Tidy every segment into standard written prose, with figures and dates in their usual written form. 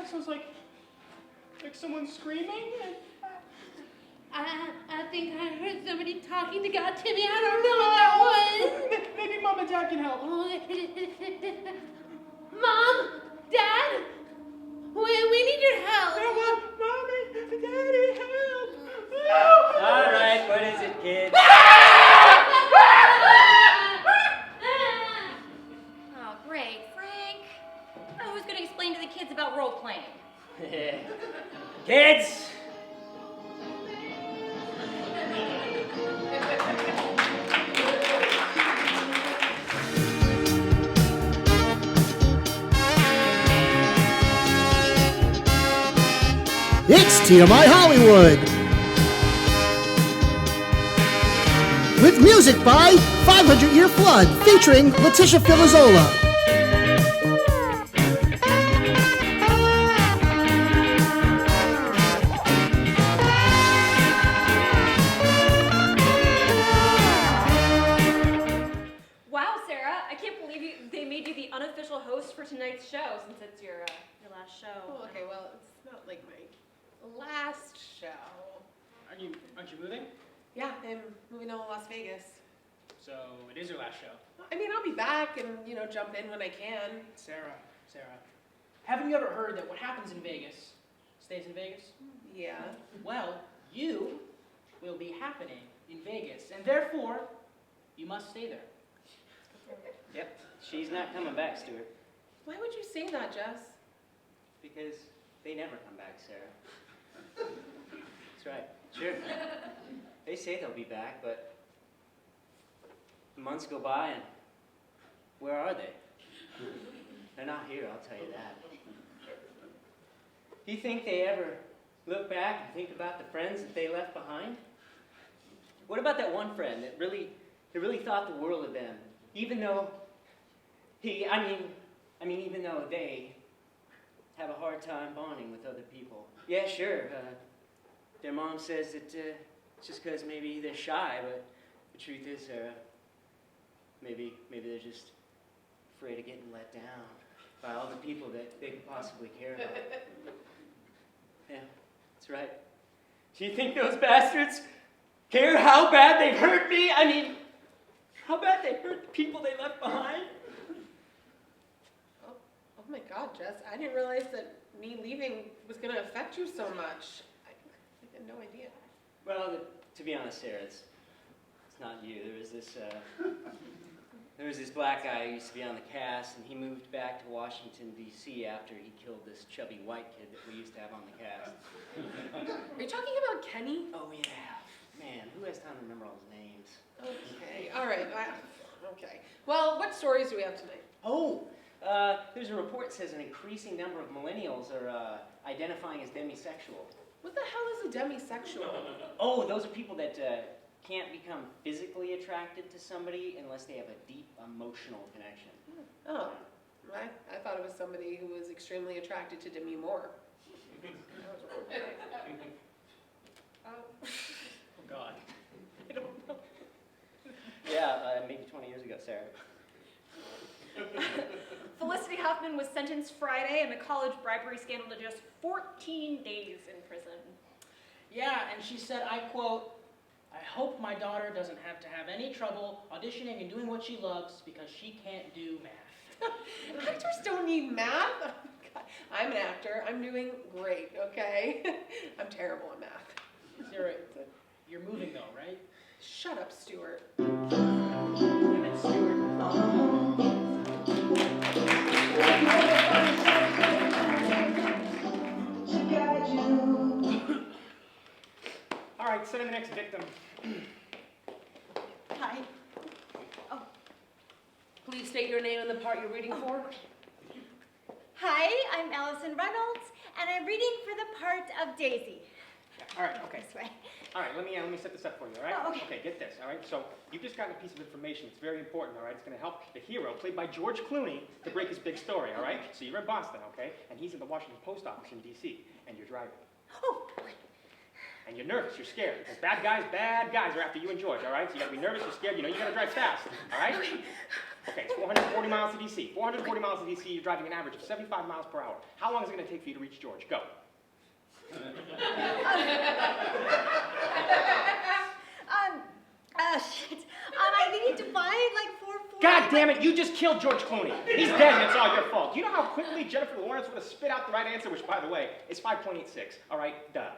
That sounds like someone screaming. I think I heard somebody talking to God Timmy. I don't know what that was. Maybe Mom and Dad can help. Mom, Dad, we need your help. Mommy, Daddy, help. All right, what is it, kids? Oh, great, Frank. Oh, who's going to explain to the kids about role-playing? Kids! It's TMI Hollywood! With music by 500 Year Flood, featuring Letitia Filizzola. Wow, Sarah, I can't believe they made you the unofficial host for tonight's show, since it's your last show. Oh, okay, well, it's not like my last show. Aren't you moving? Yeah, I'm moving to Las Vegas. So it is your last show. I mean, I'll be back and, jump in when I can. Sarah, haven't you ever heard that what happens in Vegas stays in Vegas? Yeah. Well, you will be happening in Vegas, and therefore, you must stay there. Yep, she's not coming back, Stuart. Why would you say that, Jess? Because they never come back, Sarah. That's right. Sure. They say they'll be back, but months go by and where are they? They're not here, I'll tell you that. Do you think they ever look back and think about the friends that they left behind? What about that one friend that really thought the world of them, even though even though they have a hard time bonding with other people? Yeah, sure. Their mom says that it's just because maybe they're shy, but the truth is, maybe they're just afraid of getting let down by all the people that they could possibly care about. Yeah, that's right. Do you think those bastards care how bad they've hurt me? I mean, how bad they hurt the people they left behind? Oh my God, Jess, I didn't realize that me leaving was going to affect you so much. I had no idea. Well, to be honest, Sarah, it's not you. There was this black guy who used to be on the cast, and he moved back to Washington, D.C. after he killed this chubby white kid that we used to have on the cast. Are you talking about Kenny? Oh, yeah. Man, who has time to remember all his names? Okay, all right. Okay. Well, what stories do we have tonight? Oh, there's a report that says an increasing number of millennials are identifying as demisexual. What the hell is a demisexual? Oh, those are people that can't become physically attracted to somebody unless they have a deep emotional connection. Oh, I thought it was somebody who was extremely attracted to Demi Moore. Oh, God. I don't know. Yeah, maybe 20 years ago, Sarah. Felicity Huffman was sentenced Friday in the college bribery scandal to just 14 days in prison. Yeah, and she said, I quote, "I hope my daughter doesn't have to have any trouble auditioning and doing what she loves because she can't do math." Actors don't need math. Oh, God. I'm an actor. I'm doing great, okay? I'm terrible at math. Sarah, you're moving though, right? Shut up, Stuart. Damn it, Stuart. All right, send in the next victim. Hi. Oh. Please state your name and the part you're reading for. Hi, I'm Allison Reynolds, and I'm reading for the part of Daisy. Yeah, all right, okay. This way. All right, let me set this up for you, all right? Oh, okay. Okay, get this, all right? So you've just gotten a piece of information. It's very important, all right? It's going to help the hero, played by George Clooney, to break his big story, all right? So you're in Boston, okay? And he's at the Washington Post Office in D.C., and you're driving. Oh, And you're nervous, you're scared, because bad guys are after you and George, all right? So you got to be nervous, you're scared, you got to drive fast, all right? Okay, it's 440 miles to DC. 440 miles to DC, you're driving an average of 75 miles per hour. How long is it going to take for you to reach George? Go. Shit. I think you divide like 440. God damn it, you just killed George Clooney. He's dead and it's all your fault. Do you know how quickly Jennifer Lawrence would have spit out the right answer, which, by the way, is 5.86, all right? Duh.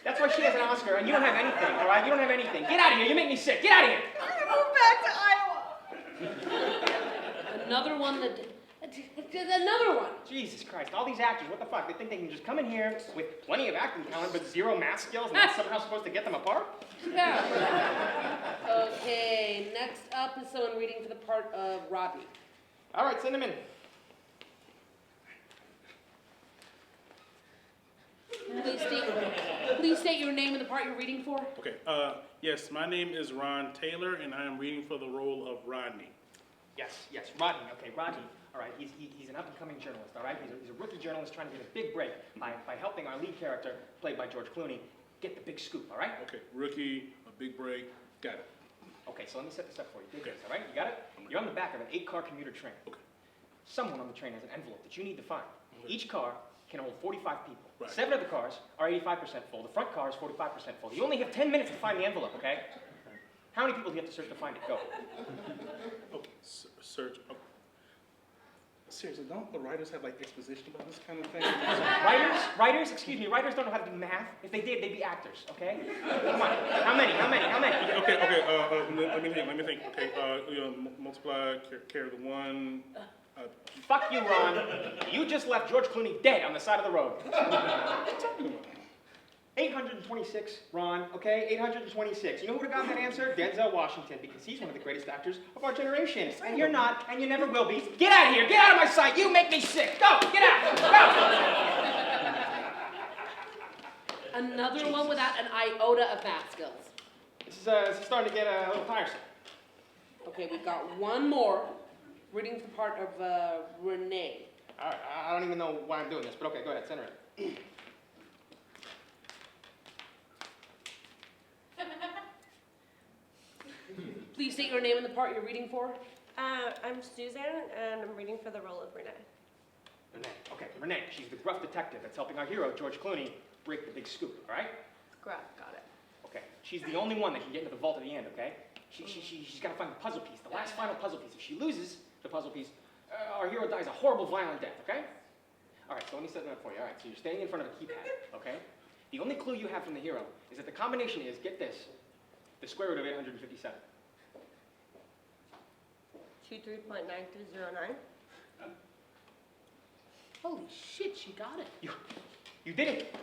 That's why she has an Oscar and you don't have anything, all right? You don't have anything. Get out of here, you make me sick. Get out of here. I'm gonna move back to Iowa. Another one that... Another one. Jesus Christ, all these actors, what the fuck? They think they can just come in here with plenty of acting talent but zero math skills and that's somehow supposed to get them apart? Yeah. Okay, next up is someone reading for the part of Robbie. All right, send him in. Please state your name and the part you're reading for. Okay, yes, my name is Ron Taylor, and I am reading for the role of Rodney. Yes, Rodney. Okay, Rodney. All right, he's an up-and-coming journalist, all right? He's a rookie journalist trying to get a big break by helping our lead character, played by George Clooney, get the big scoop, all right? Okay, rookie, a big break, got it. Okay, so let me set this up for you. Dig Okay. this, all right? You got it? You're on the back of an 8-car commuter train. Okay. Someone on the train has an envelope that you need to find. Okay. Each car can hold 45 people. Right. 7 of the cars are 85% full. The front car is 45% full. You only have 10 minutes to find the envelope, okay? How many people do you have to search to find it? Go. Okay, search. Oh. Seriously, don't the writers have like exposition about this kind of thing? Writers, excuse me, writers don't know how to do math. If they did, they'd be actors, okay? Come on, how many? Okay, let me think. Okay, multiply, carry the 1. Fuck you, Ron. You just left George Clooney dead on the side of the road. 826, Ron, okay? 826. You know who would have gotten that answer? Denzel Washington, because he's one of the greatest actors of our generation. And you're not, and you never will be. Get out of here! Get out of my sight! You make me sick! Go! Get out! Go! Another one without an iota of math skills. This is starting to get a little tiresome. Okay, we've got one more. Reading for the part of Renee. All right, I don't even know why I'm doing this, but okay, go ahead, center it. Please state your name and the part you're reading for. I'm Suzanne, and I'm reading for the role of Renee. Renee, okay, Renee, she's the gruff detective that's helping our hero, George Clooney, break the big scoop, all right? Got it. Okay, she's the only one that can get into the vault at the end, okay? She's got to find the puzzle piece, the last final puzzle piece. If she loses the puzzle piece, our hero dies a horrible, violent death, okay? All right, so let me set that up for you. All right, so you're standing in front of a keypad, okay? The only clue you have from the hero is that the combination is, get this, the square root of 857. 23.9309. Holy shit, she got it. You did it.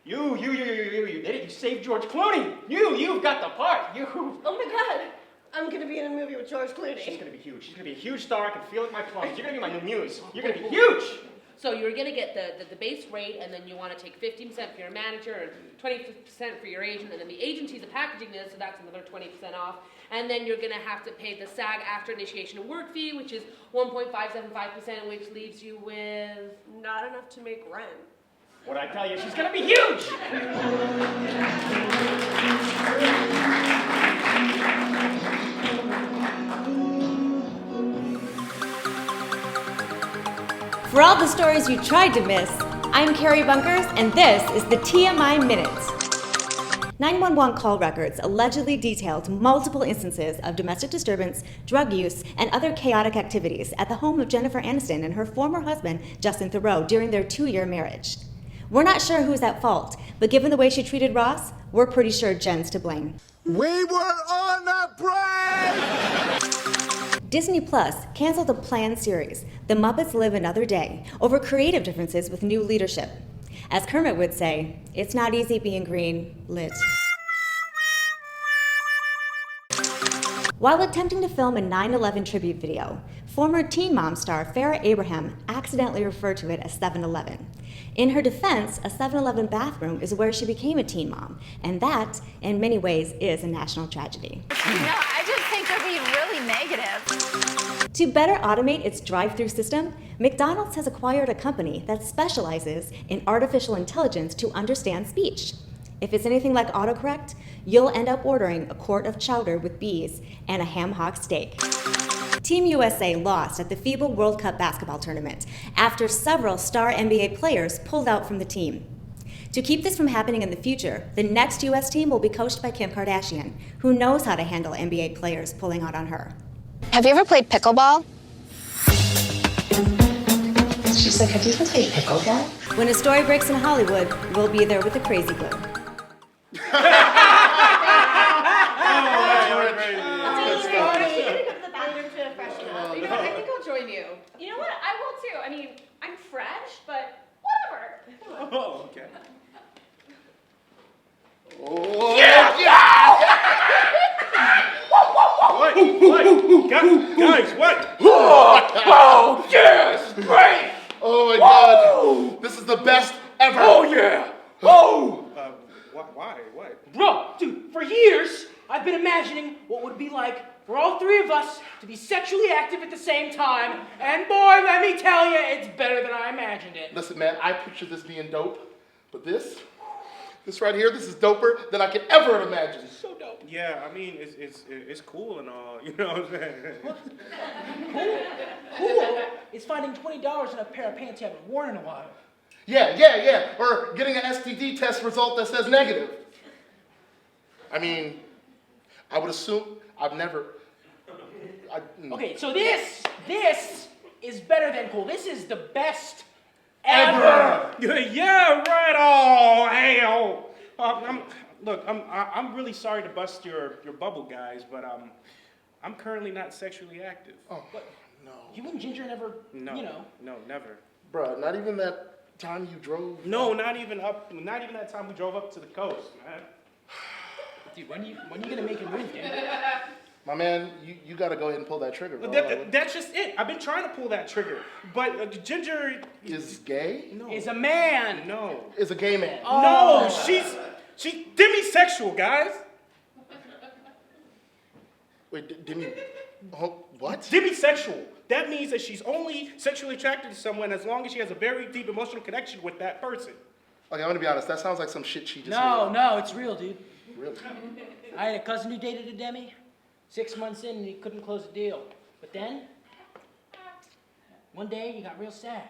You did it. You saved George Clooney. You've got the part. You. Oh my God! I'm gonna be in a movie with George Clooney. She's gonna be huge. She's gonna be a huge star. I can feel it in my plums. You're gonna be my new muse. You're gonna be huge. So you're gonna get the base rate, and then you want to take 15% for your manager, and 20% for your agent, and then the agency's packaging this, so that's another 20% off. And then you're gonna have to pay the SAG after initiation of work fee, which is 1.575%, which leaves you with Not enough to make rent. What'd I tell you? She's gonna be huge. For all the stories you tried to miss, I'm Keri Bunkers, and this is the TMI Minute. 911 call records allegedly detailed multiple instances of domestic disturbance, drug use, and other chaotic activities at the home of Jennifer Aniston and her former husband, Justin Theroux, during their 2-year marriage. We're not sure who's at fault, but given the way she treated Ross, we're pretty sure Jen's to blame. We were on a break! Disney Plus canceled a planned series, The Muppets Live Another Day, over creative differences with new leadership. As Kermit would say, it's not easy being green lit. While attempting to film a 9/11 tribute video, former Teen Mom star Farrah Abraham accidentally referred to it as 7-Eleven. In her defense, a 7-Eleven bathroom is where she became a teen mom, and that, in many ways, is a national tragedy. No, I just think they're being really negative. To better automate its drive-through system, McDonald's has acquired a company that specializes in artificial intelligence to understand speech. If it's anything like autocorrect, you'll end up ordering a quart of chowder with bees and a ham hock steak. Team USA lost at the FIBA World Cup basketball tournament after several star NBA players pulled out from the team. To keep this from happening in the future, the next US team will be coached by Kim Kardashian, who knows how to handle NBA players pulling out on her. Have you ever played pickleball? She's like, have you ever played pickleball? When a story breaks in Hollywood, we'll be there with the crazy glue. I think I'll join you. You know what? I will too. I mean, I'm fresh, but whatever. Oh, okay. Oh, yeah! What? Guys, what? Oh, yes! Great! Oh my God! This is the best ever! Oh yeah! Oh! Why? What? Bro, dude, for years, I've been imagining what would it be like for all three of us to be sexually active at the same time, and boy, let me tell you, it's better than I imagined it. Listen, man, I picture this being dope, but this right here, this is doper than I could ever imagine. So dope. Yeah, I mean, it's cool and all, you know what I'm saying? Cool is finding $20 in a pair of pants you haven't worn in a while. Yeah. Or getting an STD test result that says negative. I mean, I would assume I've never. Okay, so this is better than cool. This is the best ever. Yeah, right. Oh, hell. I'm really sorry to bust your bubble, guys, but I'm currently not sexually active. Oh, no. You and Ginger never, No, no, never. Bruh, not even that time you drove? No, not even that time we drove up to the coast, man. Dude, when you gonna make a move, dude? My man, you gotta go ahead and pull that trigger, bro. That's just it. I've been trying to pull that trigger, but Ginger is gay. No, is a man. No, is a gay man. Oh. No, she's demisexual, guys. Wait, what? Demisexual. That means that she's only sexually attracted to someone as long as she has a very deep emotional connection with that person. Okay, I'm gonna be honest. That sounds like some shit she just made No, up. it's real, dude. Really? I had a cousin who dated a demi. 6 months in, and he couldn't close the deal. But then, one day, he got real sad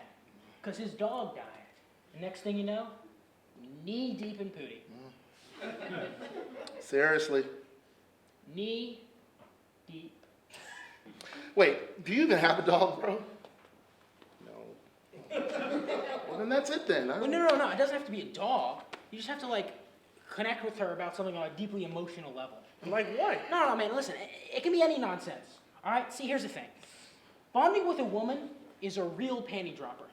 because his dog died. The next thing you know, knee deep in pootie. Seriously? Knee deep. Wait, do you even have a dog, bro? No. Well, then that's it then. Well, no. It doesn't have to be a dog. You just have to, connect with her about something on a deeply emotional level. Like what? No, man, listen. It can be any nonsense. All right? See, here's the thing. Bonding with a woman is a real panty dropper.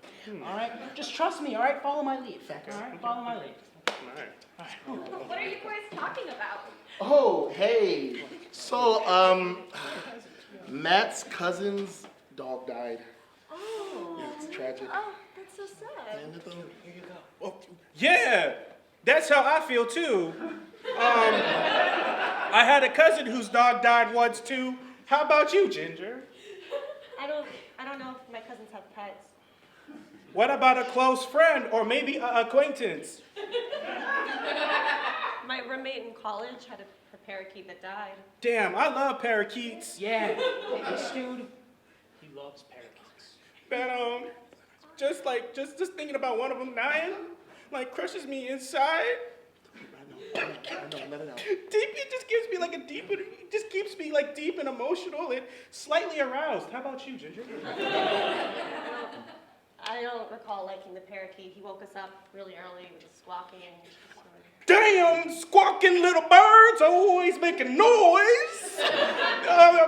All right? Just trust me, all right? Follow my lead. All right? Follow my lead. All right. What are you boys talking about? Oh, hey. So, Matt's cousin's dog died. Oh. Yeah, it's tragic. Oh, that's so sad. Here you go. Oh, yeah, that's how I feel too. I had a cousin whose dog died once too. How about you, Ginger? I don't know if my cousins have pets. What about a close friend or maybe an acquaintance? My roommate in college had a parakeet that died. Damn, I love parakeets. Yeah, this dude, he loves parakeets. But just thinking about one of them dying, crushes me inside. I know, let it out. It just gives me it just keeps me deep and emotional and slightly aroused. How about you, Ginger? I don't recall liking the parakeet. He woke us up really early with his squawking and Damn, squawking little birds always making noise.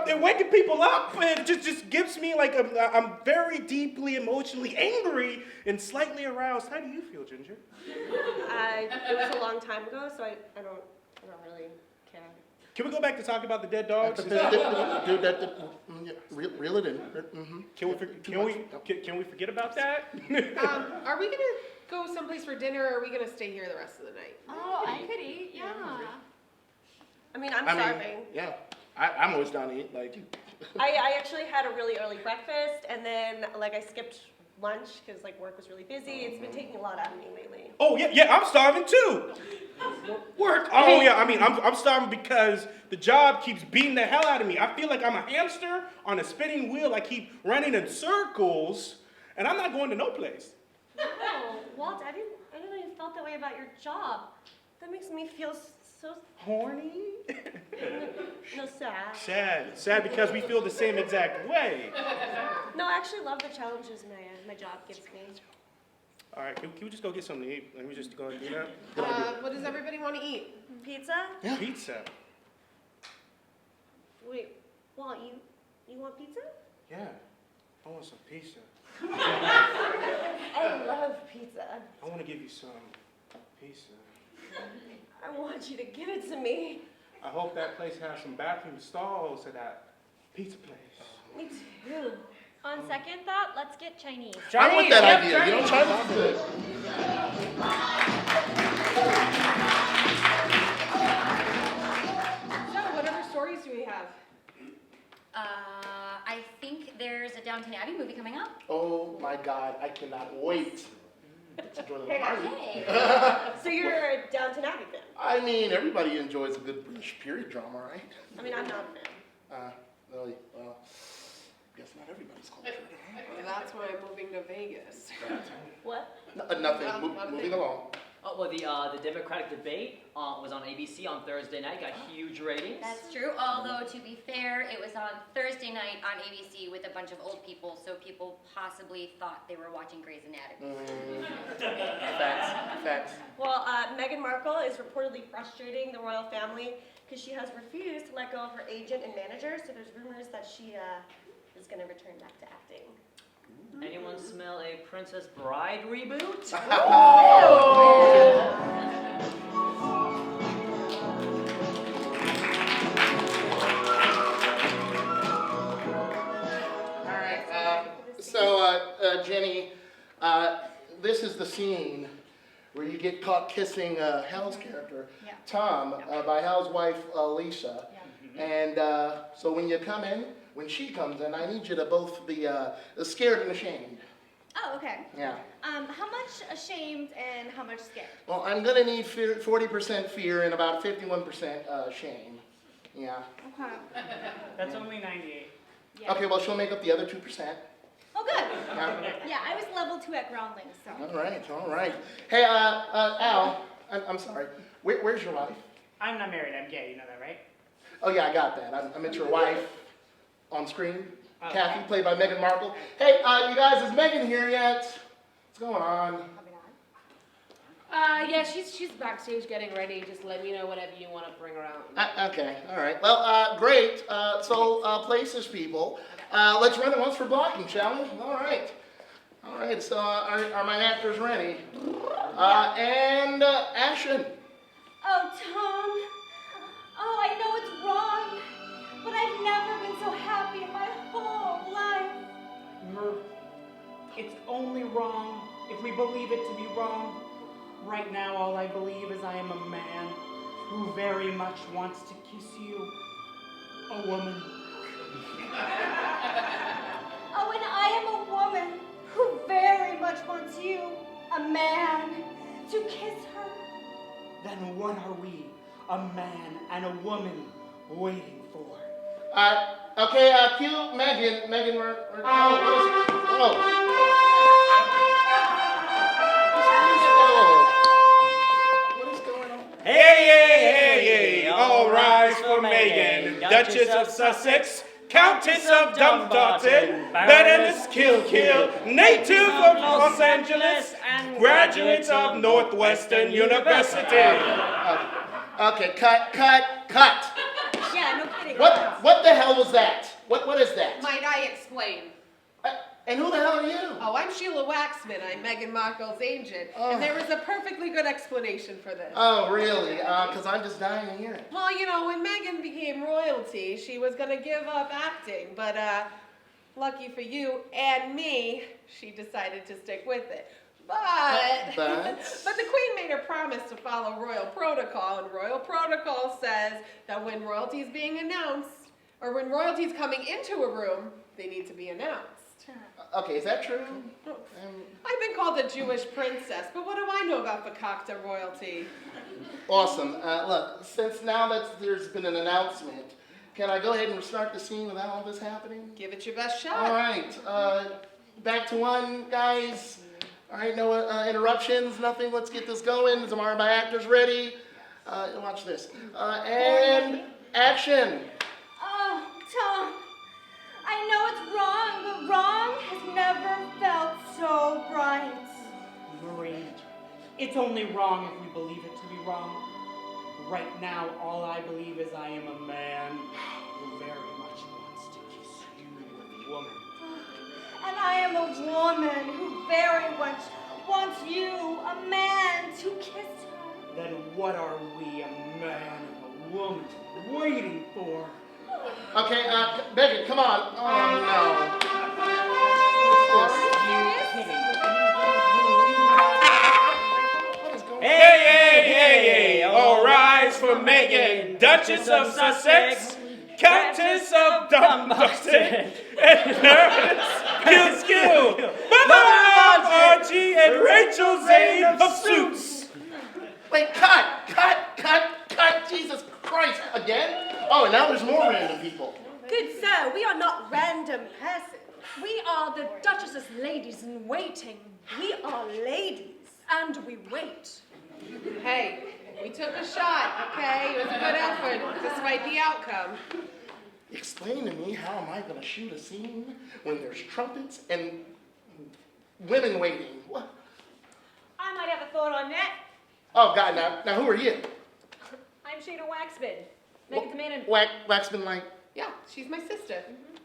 They're waking people up, and it just gives me I'm very deeply emotionally angry and slightly aroused. How do you feel, Ginger? It was a long time ago, so I don't really care. Can we go back to talking about the dead dogs? Dude, reel it in. Mm-hmm. Can we forget about that? Are we gonna go someplace for dinner, or are we gonna stay here the rest of the night? Oh, I could eat, yeah. I'm starving. Yeah, I'm always down to eat. I actually had a really early breakfast, and then I skipped lunch because work was really busy. It's been taking a lot out of me lately. Oh yeah, I'm starving too. Work? Oh yeah, I mean, I'm starving because the job keeps beating the hell out of me. I feel like I'm a hamster on a spinning wheel. I keep running in circles, and I'm not going to no place. No, Walt, I didn't know you felt that way about your job. That makes me feel so... Horny? No, sad. Sad because we feel the same exact way. No, I actually love the challenges my job gives me. All right, can we just go get something to eat? Let me just go and do that. What does everybody want to eat? Pizza? Yeah. Pizza. Wait, Walt, you want pizza? Yeah, I want some pizza. I love pizza. I want to give you some pizza. I want you to give it to me. I hope that place has some bathroom stalls at that pizza place. Me too. On second thought, let's get Chinese. I want that idea. You know, Chinese is good. So, what other stories do we have? I think there's a Downton Abbey movie coming out. Oh my God, I cannot wait to join the party. Hey. So you're a Downton Abbey fan? I mean, everybody enjoys a good British period drama, right? I mean, I'm not a fan. Really? Well, guess not everybody's culture. Well, that's why I'm moving to Vegas. What? Nothing. Moving along. Oh, well, the Democratic debate was on ABC on Thursday night, got huge ratings. That's true, although to be fair, it was on Thursday night on ABC with a bunch of old people, so people possibly thought they were watching Grey's Anatomy. Facts. Well, Meghan Markle is reportedly frustrating the royal family because she has refused to let go of her agent and manager, so there's rumors that she is going to return back to acting. Anyone smell a Princess Bride reboot? All right. Jenny, this is the scene where you get caught kissing Hal's character, Tom, by Hal's wife, Lisa. And so when you come in, when she comes in, I need you to both be scared and ashamed. Oh, okay. Yeah. How much ashamed and how much scared? Well, I'm gonna need 40% fear and about 51% shame. Yeah. Okay. That's only 98. Yeah. Okay, well, she'll make up the other 2%. Oh, good. Yeah. Yeah, I was level 2 at groundlings, so. All right. Hey, Al, I'm sorry. Where's your wife? I'm not married, I'm gay, you know that, right? Oh, yeah, I got that. I met your wife on screen. Oh. Kathy, played by Meghan Markle. Hey, you guys, is Meghan here yet? What's going on? Yeah, she's backstage getting ready. Just let me know whatever you want to bring her out. Okay, all right. Well, great. So, places, people. Let's run it once for blocking, shall we? All right. All right, so are my actors ready? And action. Oh, Tom. Oh, I know it's wrong, but I've never been so happy in my whole life. Murph, it's only wrong if we believe it to be wrong. Right now, all I believe is I am a man who very much wants to kiss you, a woman. Oh, and I am a woman who very much wants you, a man, to kiss her. Then what are we, a man and a woman, waiting for? Okay, cue Meghan. Meghan, what is going on? Hey, all rise for Meghan, Duchess of Sussex, Countess of Dumbarton, Baroness Kill, native of Los Angeles, and graduates of Northwestern University. Okay, cut. Yeah, no kidding. What the hell was that? What is that? Might I explain? And who the hell are you? Oh, I'm Sheila Waxman. I'm Meghan Markle's agent. Oh. And there was a perfectly good explanation for this. Oh, really? Because I'm just dying to hear it. Well, you know, when Meghan became royalty, she was going to give up acting. But lucky for you and me, she decided to stick with it. But the Queen made her promise to follow royal protocol, and royal protocol says that when royalty is being announced, or when royalty is coming into a room, they need to be announced. Okay, is that true? I've been called a Jewish princess, but what do I know about Fakakta royalty? Awesome. Look, since now that there's been an announcement, can I go ahead and start the scene without all this happening? Give it your best shot. All right. Back to one, guys. All right, no interruptions, nothing. Let's get this going. Is my actors ready? Watch this. And action. Oh, Tom, I know it's wrong, but wrong has never felt so right. Marie, it's only wrong if we believe it to be wrong. Right now, all I believe is I am a man who very much wants to kiss you, woman. And I am a woman who very much wants you, a man, to kiss her. Then what are we, a man and a woman, waiting for? Okay, Becca, come on. Oh, no. Hey, all rise for Meghan, Duchess of Sussex, Countess of Dumbarton, and Clarence Gill, mother of Archie and Rachel Zane of Suits. Wait, cut! Jesus Christ, again? Oh, and now there's more random people. Good sir, we are not random persons. We are the Duchess's ladies in waiting. We are ladies, and we wait. Hey, we took a shot, okay? It was a good effort, despite the outcome. Explain to me, how am I going to shoot a scene when there's trumpets and women waiting? What? I might have a thought on that. Oh, God, now who are you? I'm Shana Waxman. Megan's man. Waxman, like? Yeah, she's my sister.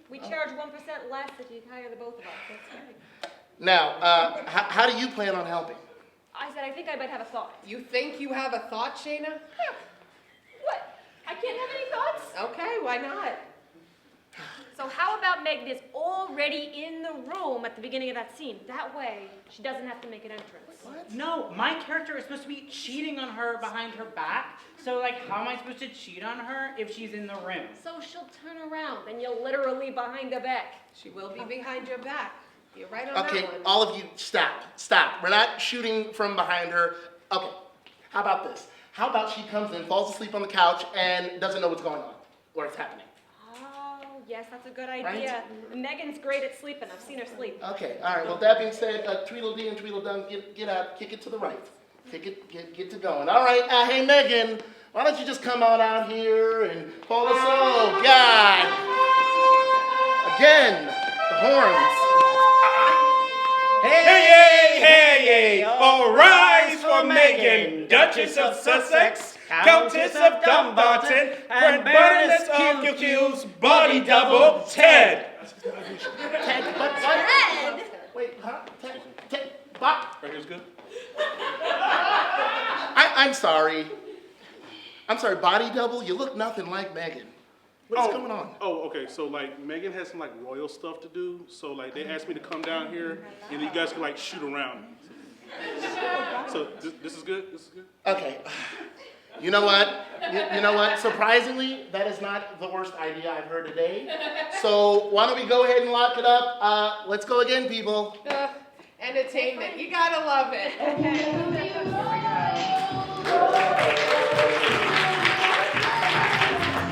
We charge 1% less if you hire the both of us. That's right. Now, how do you plan on helping? I said I think I might have a thought. You think you have a thought, Shana? Yeah. What? I can't have any thoughts? Okay, why not? So how about Megan is already in the room at the beginning of that scene? That way, she doesn't have to make an entrance. What? No, my character is supposed to be cheating on her behind her back. So, how am I supposed to cheat on her if she's in the room? So she'll turn around, and you're literally behind her back. She will be behind your back. You're right on that one. Okay, all of you, stop. We're not shooting from behind her. Okay, how about this? How about she comes in, falls asleep on the couch, and doesn't know what's going on, or what's happening? Yes, that's a good idea. Right? Megan's great at sleeping. I've seen her sleep. Okay, all right. Well, that being said, Tweedledee and Tweedledum, get out, kick it to the right. Get to going. All right, hey, Megan, why don't you just come on out here and call us all? God! Again, the horns. Hey, all rise for Meghan, Duchess of Sussex, Countess of Dumbarton, and Baroness of Kilkill's body double, Ted. Ted? Wait, huh? Ted? Bob? Right here's good. I'm sorry. Body double? You look nothing like Meghan. What's going on? Oh, okay. So Meghan has some royal stuff to do. So they asked me to come down here, and you guys can shoot around. So this is good. This is good. Okay. You know what? You know what? Surprisingly, that is not the worst idea I've heard today. So why don't we go ahead and lock it up? Let's go again, people. Entertainment. You gotta love it.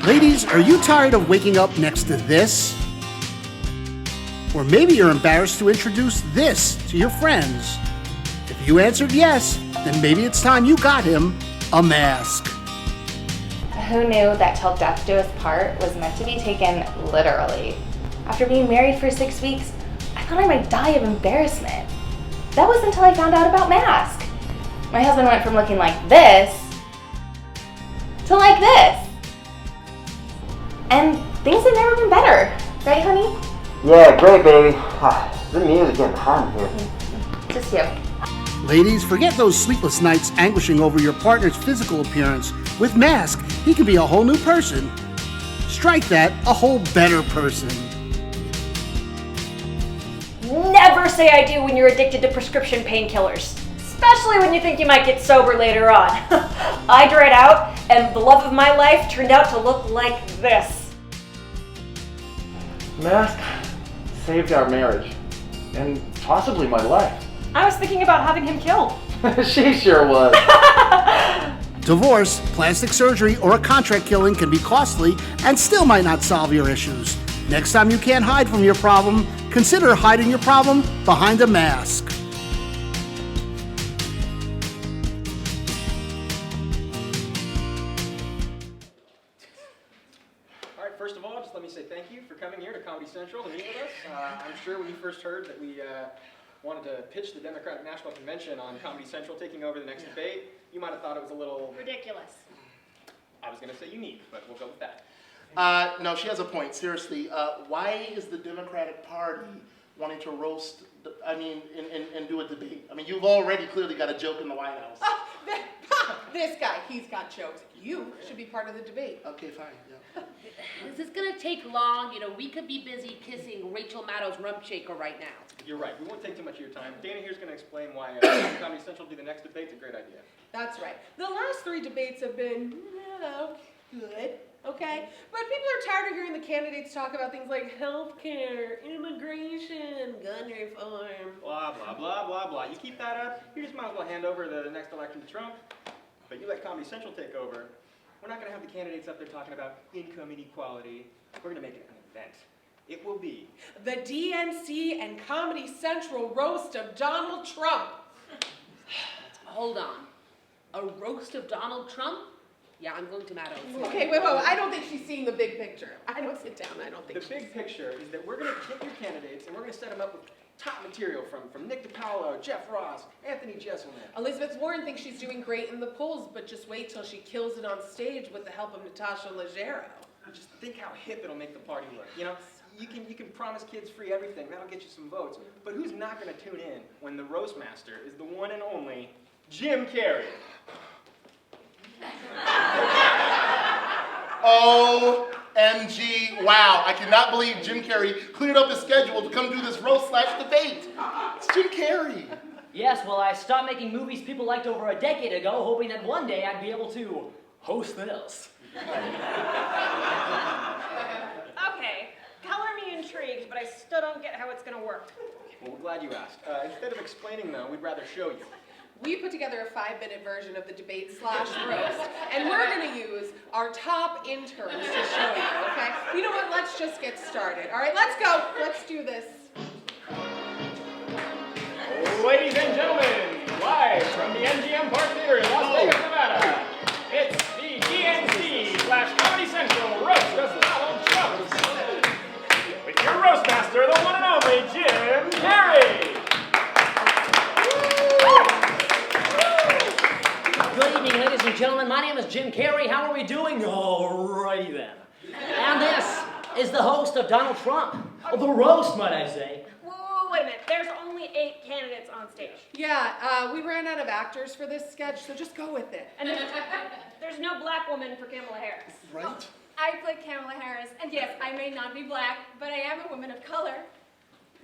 Ladies, are you tired of waking up next to this? Or maybe you're embarrassed to introduce this to your friends. If you answered yes, then maybe it's time you got him a mask. Who knew that till death do us part was meant to be taken literally? After being married for 6 weeks, I thought I might die of embarrassment. That wasn't until I found out about mask. My husband went from looking like this to like this. And things have never been better. Right, honey? Yeah, great, baby. The music getting hot here. Just you. Ladies, forget those sleepless nights anguishing over your partner's physical appearance. With Mask, he can be a whole new person. Strike that, a whole better person. Never say I do when you're addicted to prescription painkillers. Especially when you think you might get sober later on. I dried out, and the love of my life turned out to look like this. Mask saved our marriage. and possibly my life. I was thinking about having him killed. She sure was. Divorce, plastic surgery, or a contract killing can be costly and still might not solve your issues. Next time you can't hide from your problem, consider hiding your problem behind a mask. All right, first of all, just let me say thank you for coming here to Comedy Central to meet with us. I'm sure when you first heard that we wanted to pitch the Democratic National Convention on Comedy Central taking over the next debate, you might have thought it was a little... Ridiculous. I was going to say unique, but we'll go with that. No, she has a point. Seriously, why is the Democratic Party wanting to roast, and do a debate? I mean, you've already clearly got a joke in the White House. This guy, he's got jokes. You should be part of the debate. Okay, fine, yeah. This is gonna take long. You know, we could be busy kissing Rachel Maddow's rump shaker right now. You're right. We won't take too much of your time. Dana here's going to explain why Comedy Central do the next debate. It's a great idea. That's right. The last 3 debates have been, good, okay? But people are tired of hearing the candidates talk about things like healthcare, immigration, gun reform. Blah, blah, blah, blah, blah. You keep that up, you just might as well hand over the next election to Trump. But you let Comedy Central take over. We're not going to have the candidates up there talking about income inequality. We're going to make it an event. It will be the DNC and Comedy Central roast of Donald Trump. Hold on. A roast of Donald Trump? Yeah, I'm going to Maddow's. Okay, wait. I don't think she's seeing the big picture. I don't sit down. I don't think the big picture is that we're going to get your candidates and we're going to set them up with top material from Nick DiPaolo, Jeff Ross, Anthony Jesselman. Elizabeth Warren thinks she's doing great in the polls, but just wait till she kills it on stage with the help of Natasha Leggero. Just think how hip it'll make the party look. You know, you can promise kids free everything. That'll get you some votes. But who's not going to tune in when the roast master is the one and only Jim Carrey? OMG, wow. I cannot believe Jim Carrey cleared up his schedule to come do this roast/debate. It's Jim Carrey. Yes, well, I stopped making movies people liked over a decade ago, hoping that one day I'd be able to host this. Okay, color me intrigued, but I still don't get how it's gonna work. Well, we're glad you asked. Instead of explaining, though, we'd rather show you. We put together a 5-minute version of the debate/roast, and we're going to use our top interns to show you, okay? You know what? Let's just get started. All right, let's go. Let's do this. Ladies and gentlemen, live from the MGM Park Theater in Las Vegas, Nevada, it's the DNC/Comedy Central Roast of Donald Trump. With your roast master, the one and only Jim Carrey. Good evening, ladies and gentlemen. My name is Jim Carrey. How are we doing? Alrighty then. And this is the host of Donald Trump. The roast, might I say. Whoa, wait a minute. There's only 8 candidates on stage. Yeah, we ran out of actors for this sketch, so just go with it. And there's no black woman for Kamala Harris. Right? I play Kamala Harris, and yes, I may not be black, but I am a woman of color.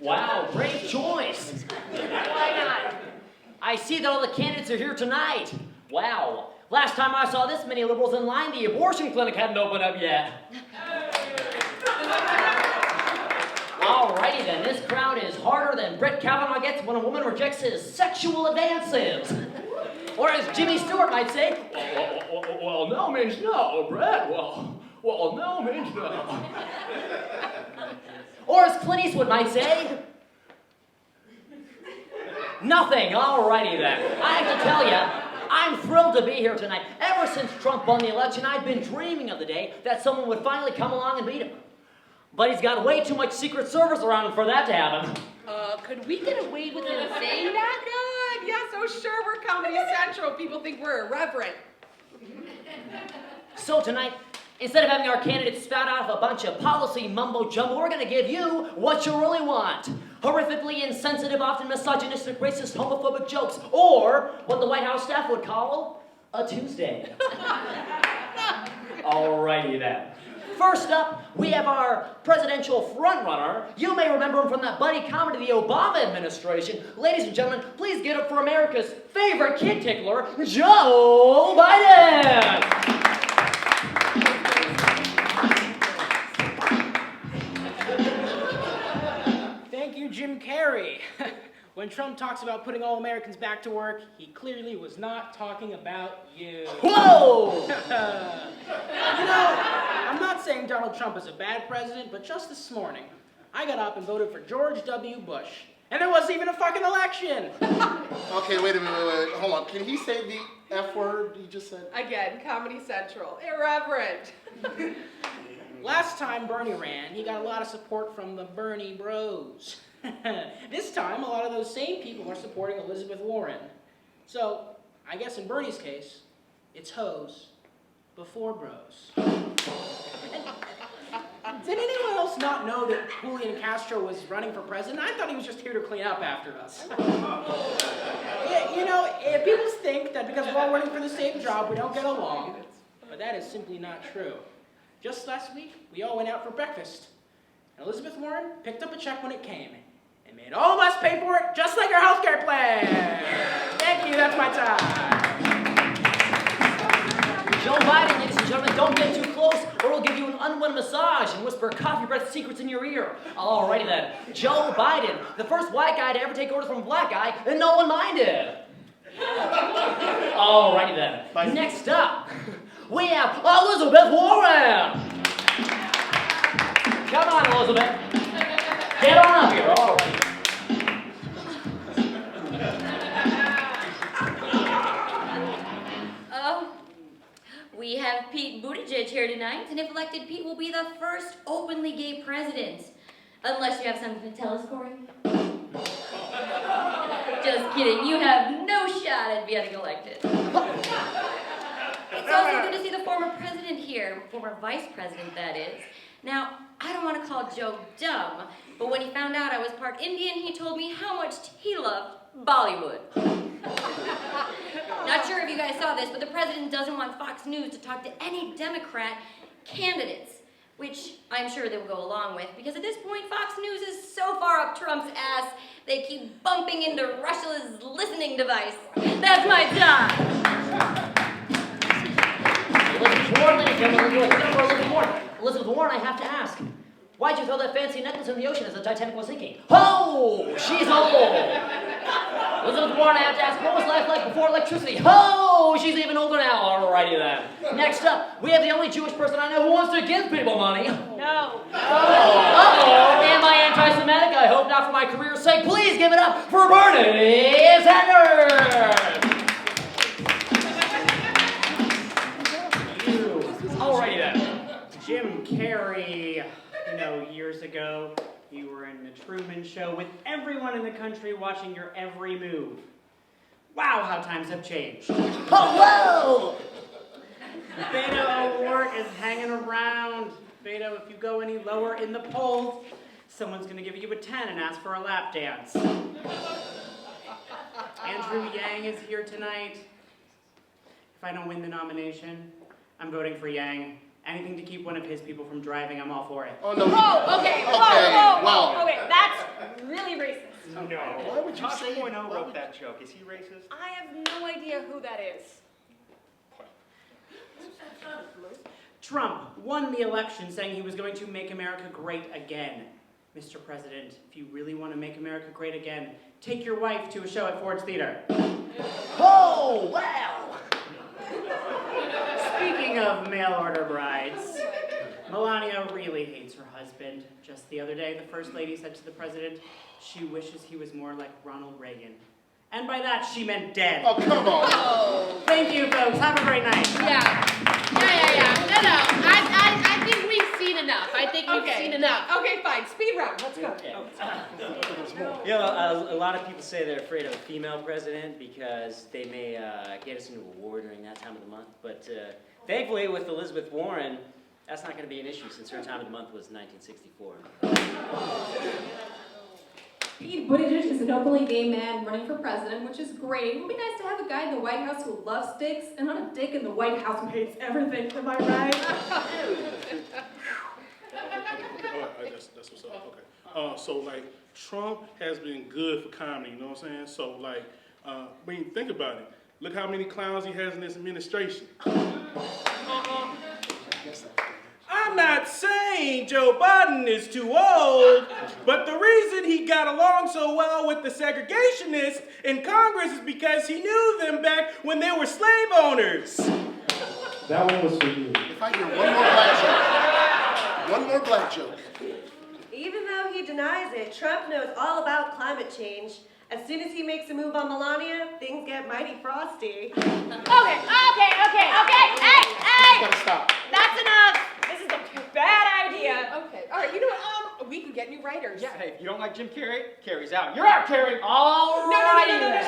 Wow, great choice. Why not? I see that all the candidates are here tonight. Wow. Last time I saw this many liberals in line, the abortion clinic hadn't opened up yet. Alrighty then, this crowd is harder than Brett Kavanaugh gets when a woman rejects his sexual advances. Or as Jimmy Stewart might say, well, no means no, Brett. Well, no means no. Or as Clint Eastwood might say, nothing. Alrighty then. I have to tell you, I'm thrilled to be here tonight. Ever since Trump won the election, I've been dreaming of the day that someone would finally come along and beat him. But he's got way too much Secret Service around him for that to happen. Could we get away with him saying that? Good. Yeah, so sure we're Comedy Central. People think we're irreverent. So tonight, instead of having our candidates spout off a bunch of policy mumbo-jumbo, we're going to give you what you really want. Horrifically insensitive, often misogynistic, racist, homophobic jokes, or what the White House staff would call a Tuesday. Alrighty then. First up, we have our presidential frontrunner. You may remember him from that buddy comedy, the Obama administration. Ladies and gentlemen, please get up for America's favorite kid tickler, Joe Biden! Thank you, Jim Carrey. Keri, when Trump talks about putting all Americans back to work, he clearly was not talking about you. Whoa! I'm not saying Donald Trump is a bad president, but just this morning, I got up and voted for George W. Bush. And there wasn't even a fucking election. Okay, wait a minute, wait. Hold on. Can he say the F word you just said? Again, Comedy Central. Irreverent. Last time Bernie ran, he got a lot of support from the Bernie bros. This time, a lot of those same people are supporting Elizabeth Warren. So, I guess in Bernie's case, it's hoes before bros. Did anyone else not know that Julian Castro was running for president? I thought he was just here to clean up after us. Yeah, people think that because we're all running for the same job, we don't get along. But that is simply not true. Just last week, we all went out for breakfast. And Elizabeth Warren picked up a check when it came and made all of us pay for it, just like our health care plan. Thank you, that's my time. Joe Biden, ladies and gentlemen, don't get too close or we'll give you an unwanted massage and whisper coffee breath secrets in your ear. Alrighty then. Joe Biden, the first white guy to ever take orders from a black guy, and no one minded. Alrighty then. Next up, we have Elizabeth Warren. Come on, Elizabeth. Get on up here. Alrighty. We have Pete Buttigieg here tonight, and if elected, Pete will be the first openly gay president. Unless you have something to tell us, Corey. Just kidding, you have no shot at getting elected. It's also good to see the former president here, former vice president, that is. Now, I don't want to call Joe dumb, but when he found out I was part Indian, he told me how much he loved Bollywood. Not sure if you guys saw this, but the president doesn't want Fox News to talk to any Democrat candidates, which I'm sure they will go along with, because at this point, Fox News is so far up Trump's ass, they keep bumping into Russia's listening device. That's my time. Elizabeth Warren, I have to ask. Why'd you throw that fancy necklace in the ocean as the Titanic was sinking? Oh, she's old. Elizabeth Warren, I have to ask, what was life like before electricity? Oh, she's even older now. Alrighty then. Next up, we have the only Jewish person I know who wants to give people money. No. Uh-oh. Am I anti-Semitic? I hope not for my career's sake. Please give it up for Bernie Sanders. Alrighty then. Jim Carrey, years ago, you were in the Truman Show with everyone in the country watching your every move. Wow, how times have changed. Oh, whoa! Beto O'Rourke is hanging around. Beto, if you go any lower in the polls, someone's gonna give you a 10 and ask for a lap dance. Andrew Yang is here tonight. If I don't win the nomination, I'm voting for Yang. Anything to keep one of his people from driving, I'm all for it. Oh, no. Oh, okay. Whoa. Okay, that's really racist. No. Why would you say 2.0 wrote that joke? Is he racist? I have no idea who that is. Trump won the election saying he was going to make America great again. Mr. President, if you really want to make America great again, take your wife to a show at Ford's Theater. Oh, wow! Speaking of mail-order brides, Melania really hates her husband. Just the other day, the First Lady said to the President, she wishes he was more like Ronald Reagan. And by that, she meant dead. Oh, come on. Oh. Thank you, folks. Have a great night. Yeah. No. I think we've seen enough. Seen enough. Okay, fine. Speed round. Let's go. A lot of people say they're afraid of a female president because they may get us into a war during that time of the month. But thankfully, with Elizabeth Warren, that's not going to be an issue since her time of the month was 1964. Pete Buttigieg is an openly gay man running for president, which is great. It would be nice to have a guy in the White House who loves dicks and not a dick in the White House who hates everything. Am I right? That's what's up. Okay. So Trump has been good for comedy. You know what I'm saying? So when you think about it, look how many clowns he has in this administration. I'm I'm not saying Joe Biden is too old, but the reason he got along so well with the segregationists in Congress is because he knew them back when they were slave owners. That one was for you. If I hear one more black joke. Even though he denies it, Trump knows all about climate change. As soon as he makes a move on Melania, things get mighty frosty. Okay. Hey! Gotta stop. That's enough. This is a bad idea. Okay, all right, you know what, we can get new writers. Yeah, hey, if you don't like Jim Carrey, Carrey's out. You're out, Carrey. All No, right.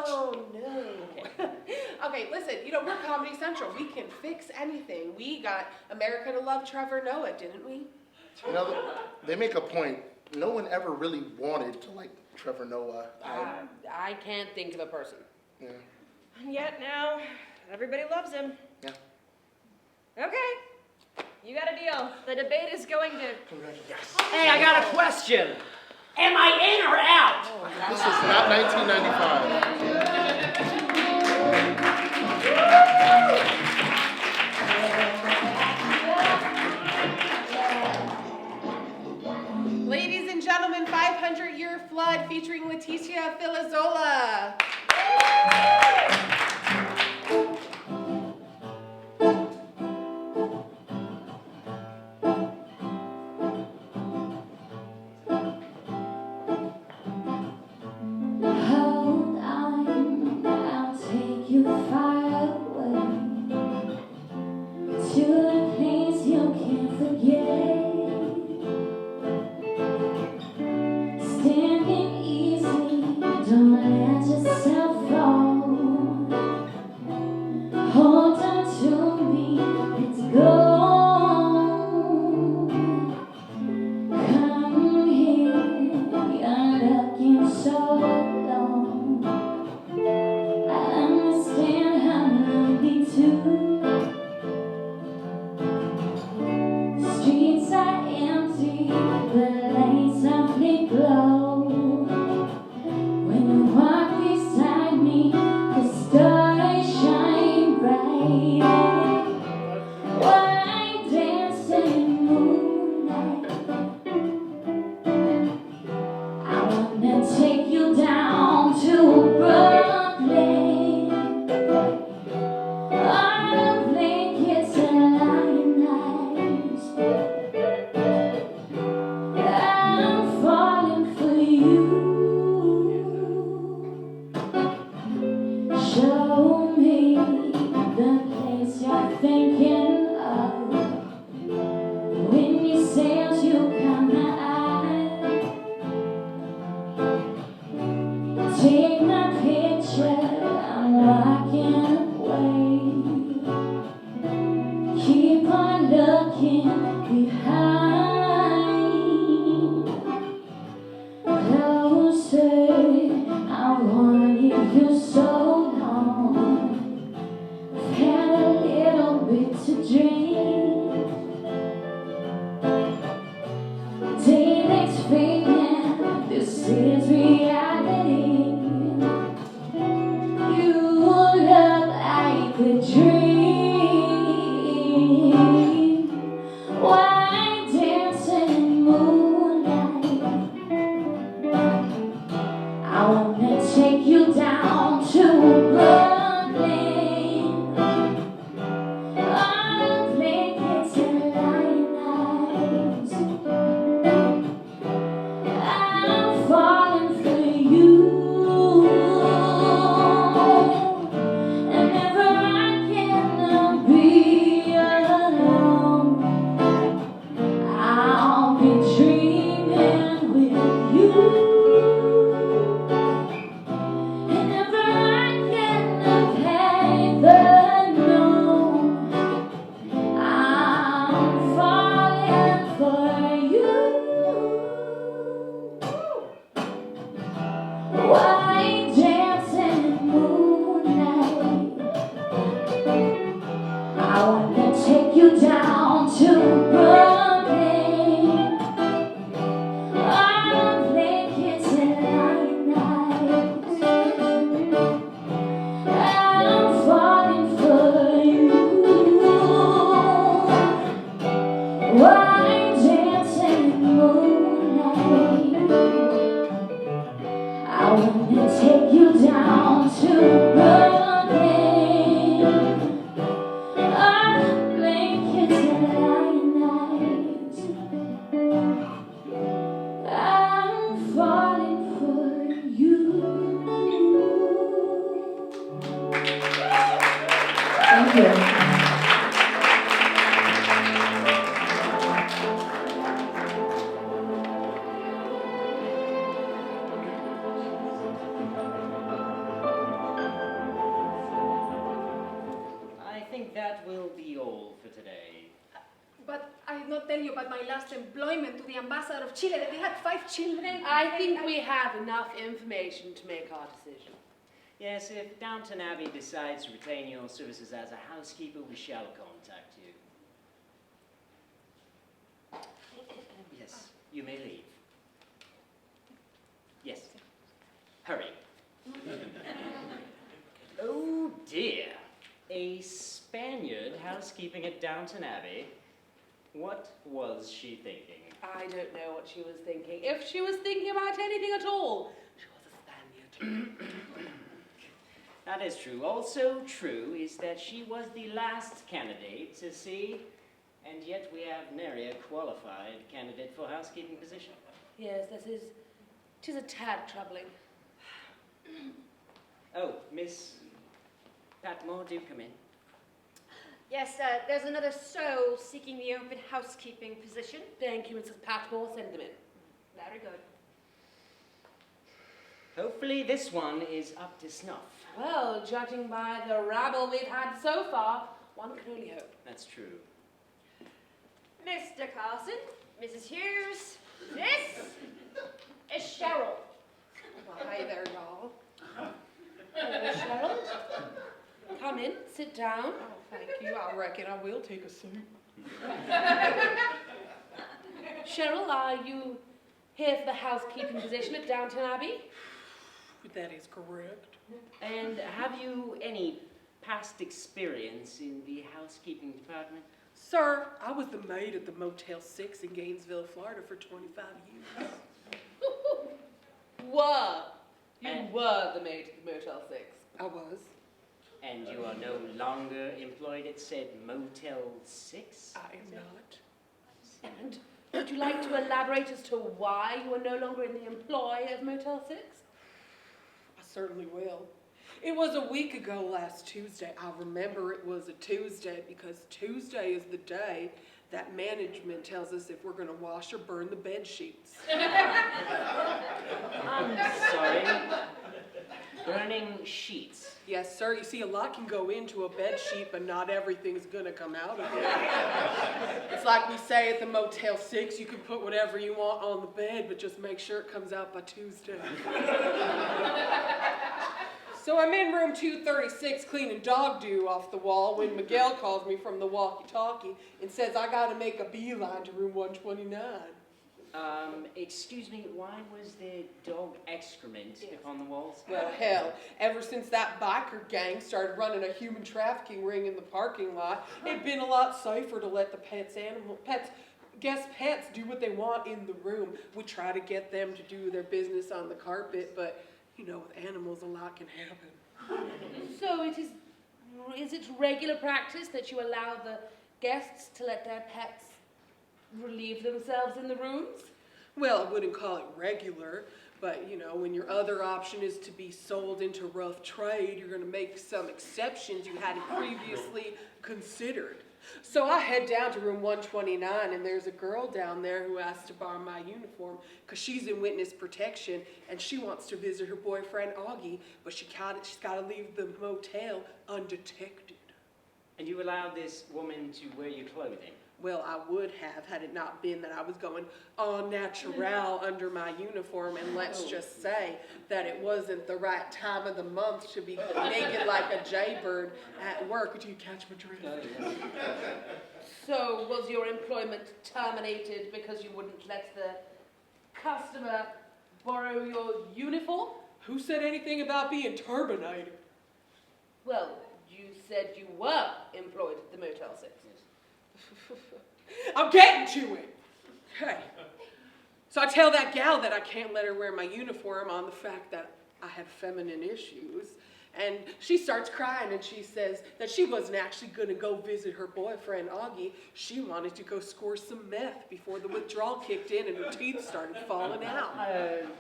oh no. Okay, listen, we're Comedy Central. We can fix anything. We got America to Love Trevor Noah, didn't we? They make a point. No one ever really wanted to like Trevor Noah. I can't think of a person. Yeah. And yet now, everybody loves him. Yeah. Okay, you got a deal. The debate is going to... Hey, I got a question. Am I in or out? This is not 1995. Ladies and gentlemen, 500-Year Flood featuring Leticia Filizzola. Hold on, I'll take you far away to a place you can't forget. Standing easy, don't let yourself fall. Hold on to me, let's go. Come here, you're looking so alone. I understand how lonely too. Streets are empty, but lights softly glow. When you walk beside me, the stars shine bright. White dancing moonlight. I wanna take you down to Brooklyn. All blankets and lions. I'm falling for you. Show me the place you're thinking of. When you say you come out, take my picture, I'm walking away. Keep on looking behind. Closer, I wanted you so long. I've had a little bit to drink. Daylight's fading, this is reality. You look like a dream. White dancing moonlight. I wanna take you down to Brooklyn. All blankets and lions. I'm falling for you. And never I can be alone. I'll be dreaming with you. And never I can ever know. I'm falling for you. White dancing moonlight. I wanna take you down to Brooklyn. All blankets and lions. I'm falling for you. Thank you. I think that will be all for today. But I did not tell you about my last employment to the ambassador of Chile. They had 5 children. I think we have enough information to make our decision. Yes, if Downton Abbey decides to retain your services as a housekeeper, we shall contact you. Yes, you may leave. Yes. Hurry. Oh dear. A Spaniard housekeeping at Downton Abbey? What was she thinking? I don't know what she was thinking. If she was thinking about anything at all, she was a Spaniard. That is true. Also true is that she was the last candidate to see, and yet we have nary a qualified candidate for housekeeping position. Yes, it is a tad troubling. Oh, Miss Patmore, do come in. Yes, there's another soul seeking the open housekeeping position. Thank you, Mrs. Patmore. Send them in. Very good. Hopefully this one is up to snuff. Well, judging by the rabble we've had so far, one can only hope. That's true. Mr. Carson, Mrs. Hughes, this is Cheryl. Well, hi there, y'all. Hello, Cheryl. Come in, sit down. Oh, thank you. I reckon I will take a seat. Cheryl, are you here for the housekeeping position at Downton Abbey? That is correct. And have you any past experience in the housekeeping department? Sir, I was the maid at the Motel 6 in Gainesville, Florida for 25 years. You were the maid at the Motel 6. I was. And you are no longer employed at said Motel 6? I am not. And would you like to elaborate as to why you are no longer in the employ of Motel 6? I certainly will. It was a week ago last Tuesday. I remember it was a Tuesday because Tuesday is the day that management tells us if we're going to wash or burn the bed sheets. I'm sorry. Burning sheets. Yes, sir. You see, a lot can go into a bed sheet, but not everything's going to come out of it. It's like we say at the Motel 6, you can put whatever you want on the bed, but just make sure it comes out by Tuesday. So I'm in room 236 cleaning dog dew off the wall when Miguel calls me from the walkie-talkie and says I got to make a beeline to room 129. Excuse me, why was there dog excrement upon the walls? Well, hell, ever since that biker gang started running a human trafficking ring in the parking lot, it'd been a lot safer to let the pets do what they want in the room. We try to get them to do their business on the carpet, but, you know, with animals, a lot can happen. So is it regular practice that you allow the guests to let their pets relieve themselves in the rooms? Well, I wouldn't call it regular, but, you know, when your other option is to be sold into rough trade, you're going to make some exceptions you hadn't previously considered. So I head down to room 129, and there's a girl down there who asked to borrow my uniform because she's in witness protection, and she wants to visit her boyfriend, Augie, but she's got to leave the motel undetected. And you allowed this woman to wear your clothing? Well, I would have had it not been that I was going au naturel under my uniform, and let's just say that it wasn't the right time of the month to be naked like a jaybird at work. Do you catch my drift? So was your employment terminated because you wouldn't let the customer borrow your uniform? Who said anything about being terminated? Well, you said you were employed at the Motel 6. I'm getting to it. Okay. So I tell that gal that I can't let her wear my uniform on the fact that I have feminine issues. And she starts crying and she says that she wasn't actually gonna go visit her boyfriend, Augie. She wanted to go score some meth before the withdrawal kicked in and her teeth started falling out.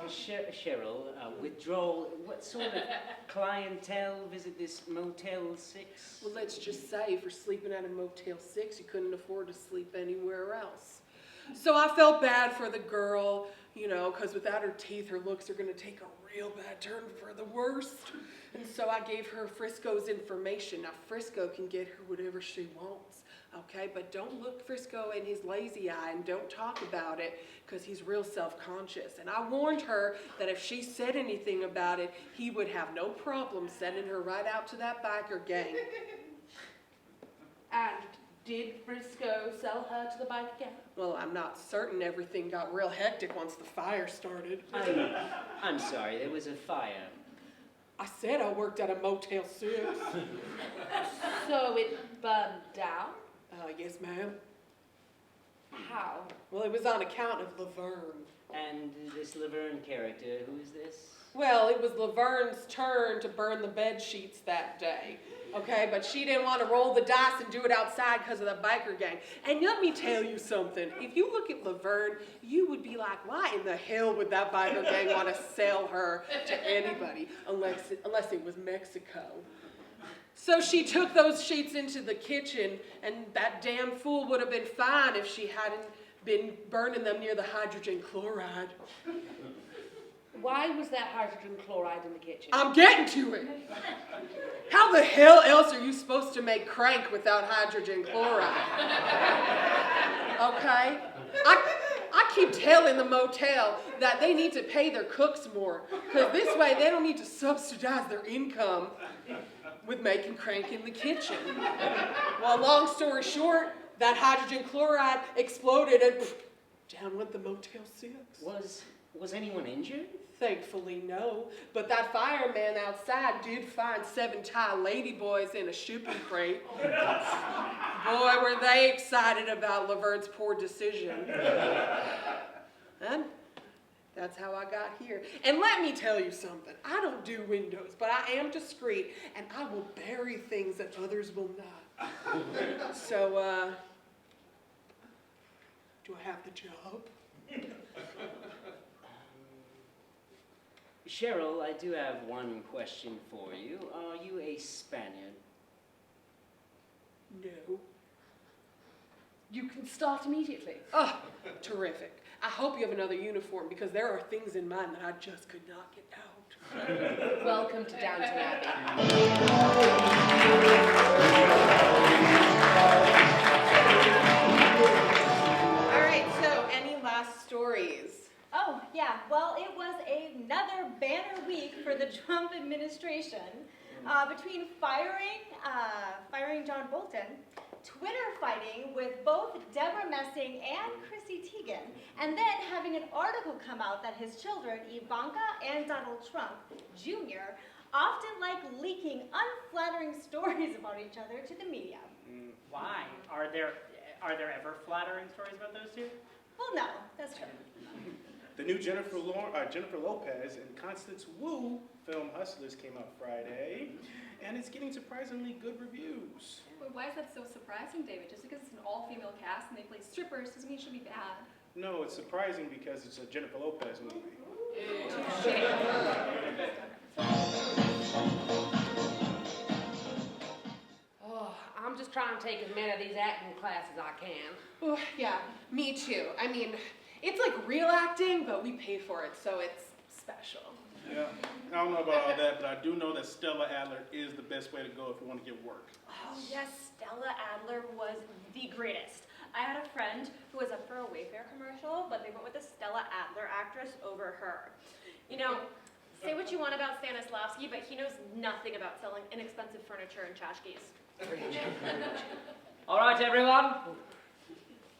Cheryl, withdrawal, what sort of clientele visit this Motel 6? Well, let's just say for sleeping at a Motel 6, you couldn't afford to sleep anywhere else. So I felt bad for the girl, you know, because without her teeth, her looks are gonna take a real bad turn for the worst. And so I gave her Frisco's information. Now, Frisco can get her whatever she wants, okay? But don't look Frisco in his lazy eye and don't talk about it because he's real self-conscious. And I warned her that if she said anything about it, he would have no problem sending her right out to that biker gang. And did Frisco sell her to the bike again? Well, I'm not certain. Everything got real hectic once the fire started. I'm sorry, there was a fire. I said I worked at a Motel 6. So it burned down? Yes, ma'am. How? Well, it was on account of Laverne. And this Laverne character, who is this? Well, it was Laverne's turn to burn the bed sheets that day, okay? But she didn't want to roll the dice and do it outside because of the biker gang. And let me tell you something. If you look at Laverne, you would be like, why in the hell would that biker gang want to sell her to anybody unless it was Mexico? So she took those sheets into the kitchen, and that damn fool would have been fine if she hadn't been burning them near the hydrogen chloride. Why was that hydrogen chloride in the kitchen? I'm getting to it. How the hell else are you supposed to make crank without hydrogen chloride? Okay? I keep telling the motel that they need to pay their cooks more, because this way they don't need to subsidize their income with making crank in the kitchen. Well, long story short, that hydrogen chloride exploded and down went the Motel 6. Was anyone injured? Thankfully, no. But that fireman outside did find 7 Thai ladyboys in a shopping crate. Boy, were they excited about Laverne's poor decision. And that's how I got here. And let me tell you something. I don't do windows, but I am discreet, and I will bury things that others will not. So, do I have the job? Cheryl, I do have one question for you. Are you a Spaniard? No. You can start immediately. Oh, terrific. I hope you have another uniform because there are things in mine that I just could not get out. Welcome to Downton Abbey. All right, so any last stories? Oh, yeah. Well, it was another banner week for the Trump administration. Between firing John Bolton, Twitter fighting with both Deborah Messing and Chrissy Teigen, and then having an article come out that his children, Ivanka and Donald Trump Jr., often like leaking unflattering stories about each other to the media. Why? Are there ever flattering stories about those two? Well, no, that's true. The new Jennifer Lopez and Constance Wu film Hustlers came out Friday, and it's getting surprisingly good reviews. Well, why is that so surprising, David? Just because it's an all-female cast and they play strippers doesn't mean it should be bad. No, it's surprising because it's a Jennifer Lopez movie. Oh, I'm just trying to take as many of these acting classes as I can. Oh, yeah, me too. I mean, it's like real acting, but we pay for it, so it's special. Yeah, I don't know about all that, but I do know that Stella Adler is the best way to go if you want to get work. Oh, yes, Stella Adler was the greatest. I had a friend who was up for a Wayfair commercial, but they went with the Stella Adler actress over her. You know, say what you want about Stanislavski, but he knows nothing about selling inexpensive furniture and tchotchkes. All right, everyone.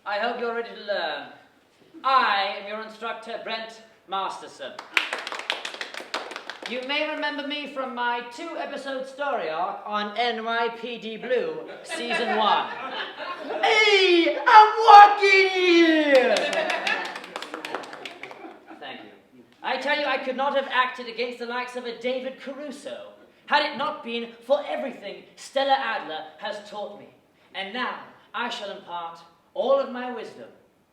I hope you're ready to learn. I am your instructor, Brent Masterson. You may remember me from my 2-episode story arc on NYPD Blue, Season 1. Hey, I'm walking here! Thank you. I tell you, I could not have acted against the likes of a David Caruso. had it not been for everything Stella Adler has taught me. And now I shall impart all of my wisdom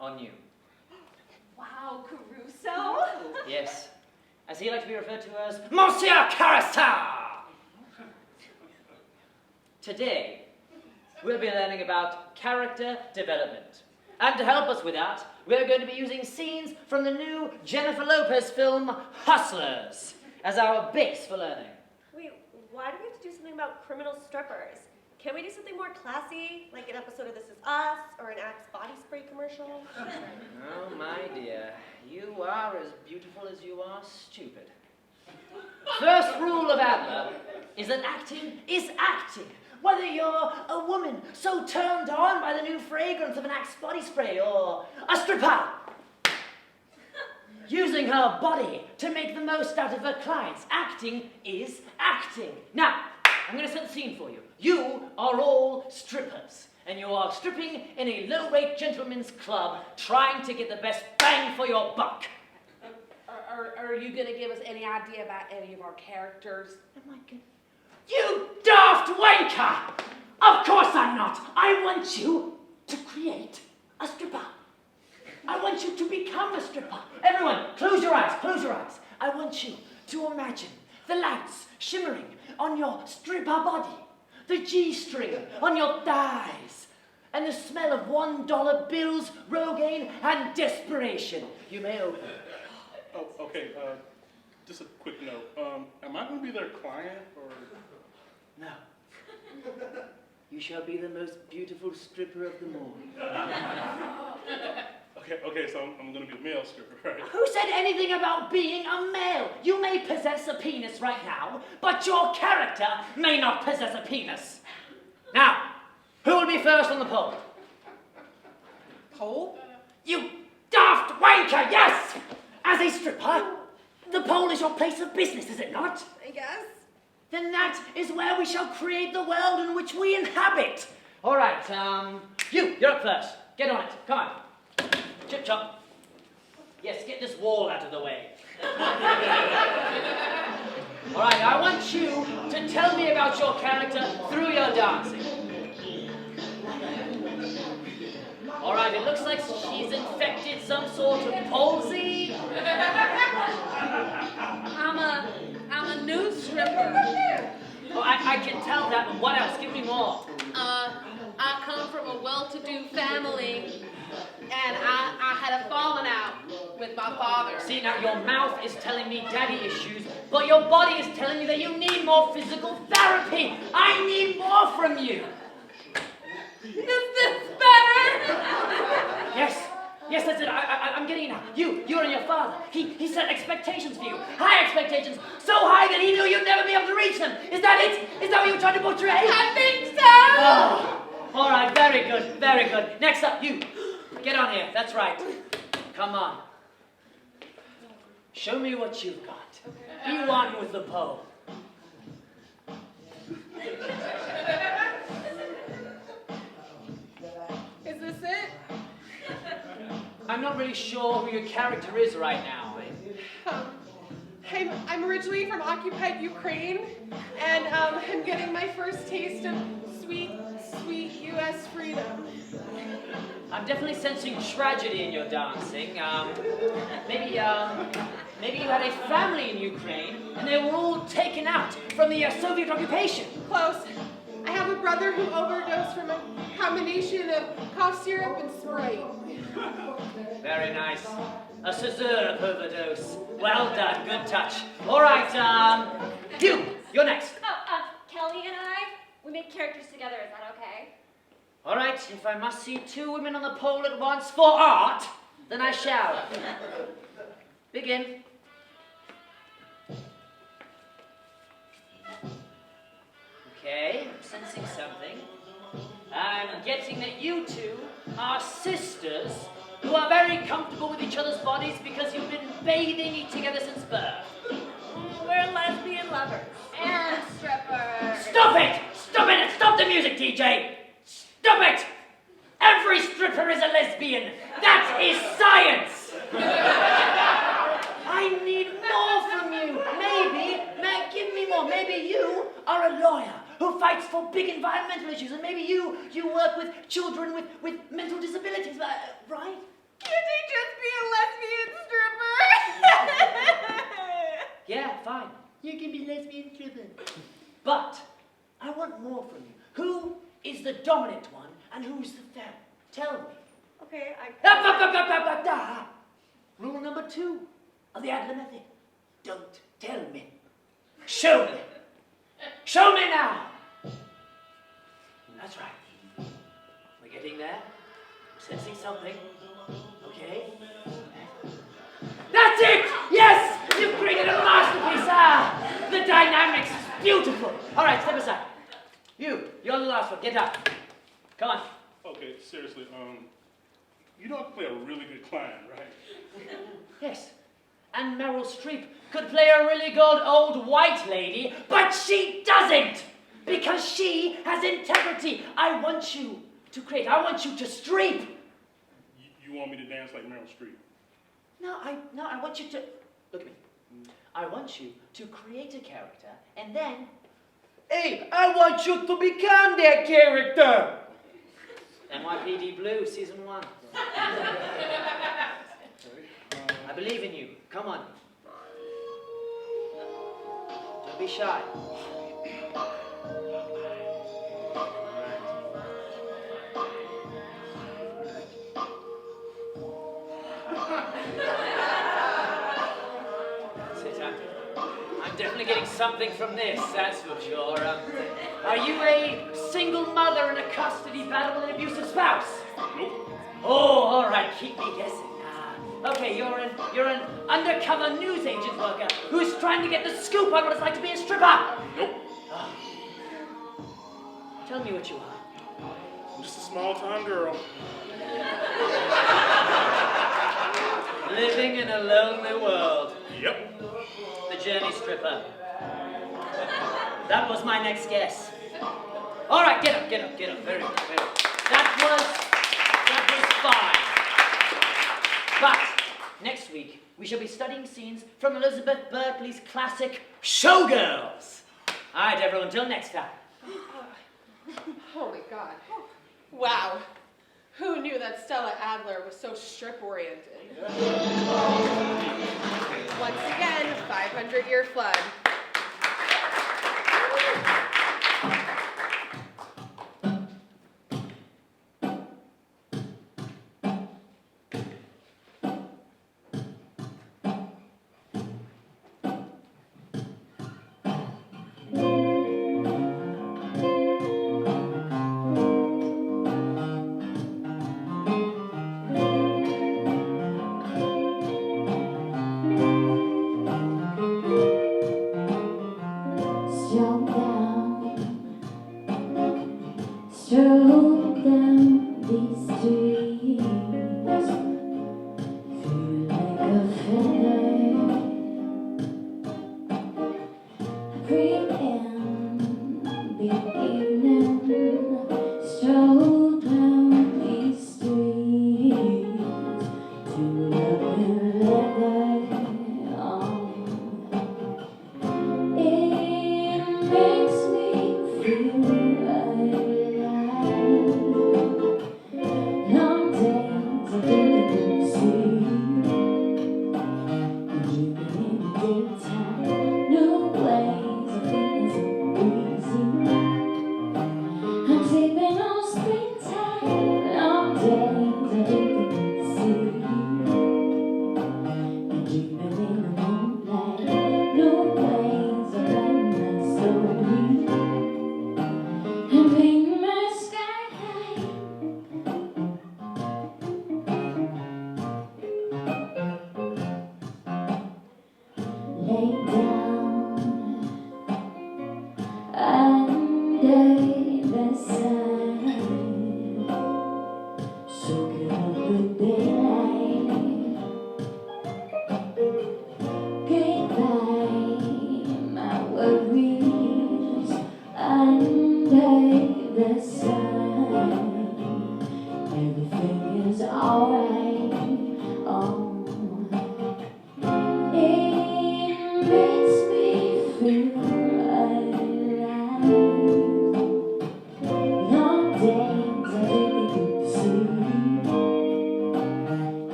on you. Wow, Caruso. Yes, as he likes to be referred to as Monsieur Carousel. Today, we'll be learning about character development. And to help us with that, we're going to be using scenes from the new Jennifer Lopez film, Hustlers, as our base for learning. Wait, why do we have to do something about criminal strippers? Can't we do something more classy, like an episode of This Is Us, or an Axe body spray commercial? Oh, my dear, you are as beautiful as you are stupid. First rule of Adler is that acting is acting. Whether you're a woman so turned on by the new fragrance of an Axe body spray, or a stripper using her body to make the most out of her clients, acting is acting. Now, I'm going to set the scene for you. You are all strippers, and you are stripping in a low-rate gentleman's club, trying to get the best bang for your buck. Are you going to give us any idea about any of our characters? Oh my goodness. You daft wanker! Of course I'm not. I want you to create a stripper. I want you to become a stripper. Everyone, close your eyes, close your eyes. I want you to imagine the lights shimmering on your stripper body, the G-string on your thighs, and the smell of $1 bills, Rogaine, and desperation. You may open. Oh, okay, just a quick note. Am I going to be their client, or...? No. You shall be the most beautiful stripper of them all. Okay, so I'm going to be a male stripper, right? Who said anything about being a male? You may possess a penis right now, but your character may not possess a penis. Now, who will be first on the pole? Pole? You daft wanker, yes! As a stripper, the pole is your place of business, is it not? I guess. Then that is where we shall create the world in which we inhabit. All right, you're up first. Get on it, come on. Chip chop. Yes, get this wall out of the way. All right, I want you to tell me about your character through your dancing. All right, it looks like she's infected some sort of palsy. I'm a new stripper. Oh, I can tell that, but what else? Give me more. I come from a well-to-do family, and I had a falling out with my father. See, now your mouth is telling me daddy issues, but your body is telling me that you need more physical therapy. I need more from you. Is this better? Yes, that's it. I'm getting it now. You and your father, he set expectations for you. High expectations. So high that he knew you'd never be able to reach them. Is that it? Is that what you were trying to portray? I think so. Oh, all right, very good, very good. Next up, you. Get on here, that's right. Come on. Show me what you've got. Be one with the pole. Is this it? I'm not really sure who your character is right now. I'm originally from occupied Ukraine, and I'm getting my first taste of sweet, sweet U.S. freedom. I'm definitely sensing tragedy in your dancing. Maybe you had a family in Ukraine, and they were all taken out from the Soviet occupation. Close. I have a brother who overdosed from a combination of cough syrup and Sprite. Very nice. A scissor of overdose. Well done, good touch. All right, you're next. Kelly and I, we make characters together, is that okay? All right, if I must see two women on the pole at once for art, then I shall. Begin. Okay, I'm sensing something. I'm getting that you two are sisters who are very comfortable with each other's bodies because you've been bathing together since birth. We're lesbian lovers. And strippers. Stop it! Stop it! Stop the music, DJ! Stop it! Every stripper is a lesbian. That is science! I need more from you. Maybe give me more. Maybe you are a lawyer who fights for big environmental issues, and maybe you work with children with mental disabilities, right? Can't I just be a lesbian stripper? Yeah, fine. You can be lesbian stripper. But I want more from you. Who is the dominant one and who's the femme? Tell me. Okay, Rule number 2 of the Adler method. Don't tell me. Show me. Show me now. That's right. We're getting there. I'm sensing something. Okay. That's it! Yes! You've created a masterpiece! The dynamics is beautiful. All right, step aside. You're the last one. Get up. Come on. Okay, seriously, you know I can play a really good client, right? Yes. And Meryl Streep could play a really good old white lady, but she doesn't! Because she has integrity. I want you to create. I want you to streep. You want me to dance like Meryl Streep? No, I want you to... Look at me. I want you to create a character, and then... Hey, I want you to become that character! NYPD Blue, Season 1. I believe in you. Come on. Don't be shy. I'm definitely getting something from this, that's for sure. Are you a single mother in a custody battle with an abusive spouse? Nope. Oh, all right, keep me guessing. Okay, you're an undercover news agent worker who's trying to get the scoop on what it's like to be a stripper. Nope. Oh. Tell me what you are. I'm just a small-time girl. Living in a lonely world. Yep. The journey stripper. That was my next guess. All right, get up. Very good, very good. That was fine. But next week, we shall be studying scenes from Elizabeth Berkley's classic Showgirls. All right, everyone, until next time. Oh my God. Wow. Who knew that Stella Adler was so strip-oriented? Once again, 500-year flood. It makes me feel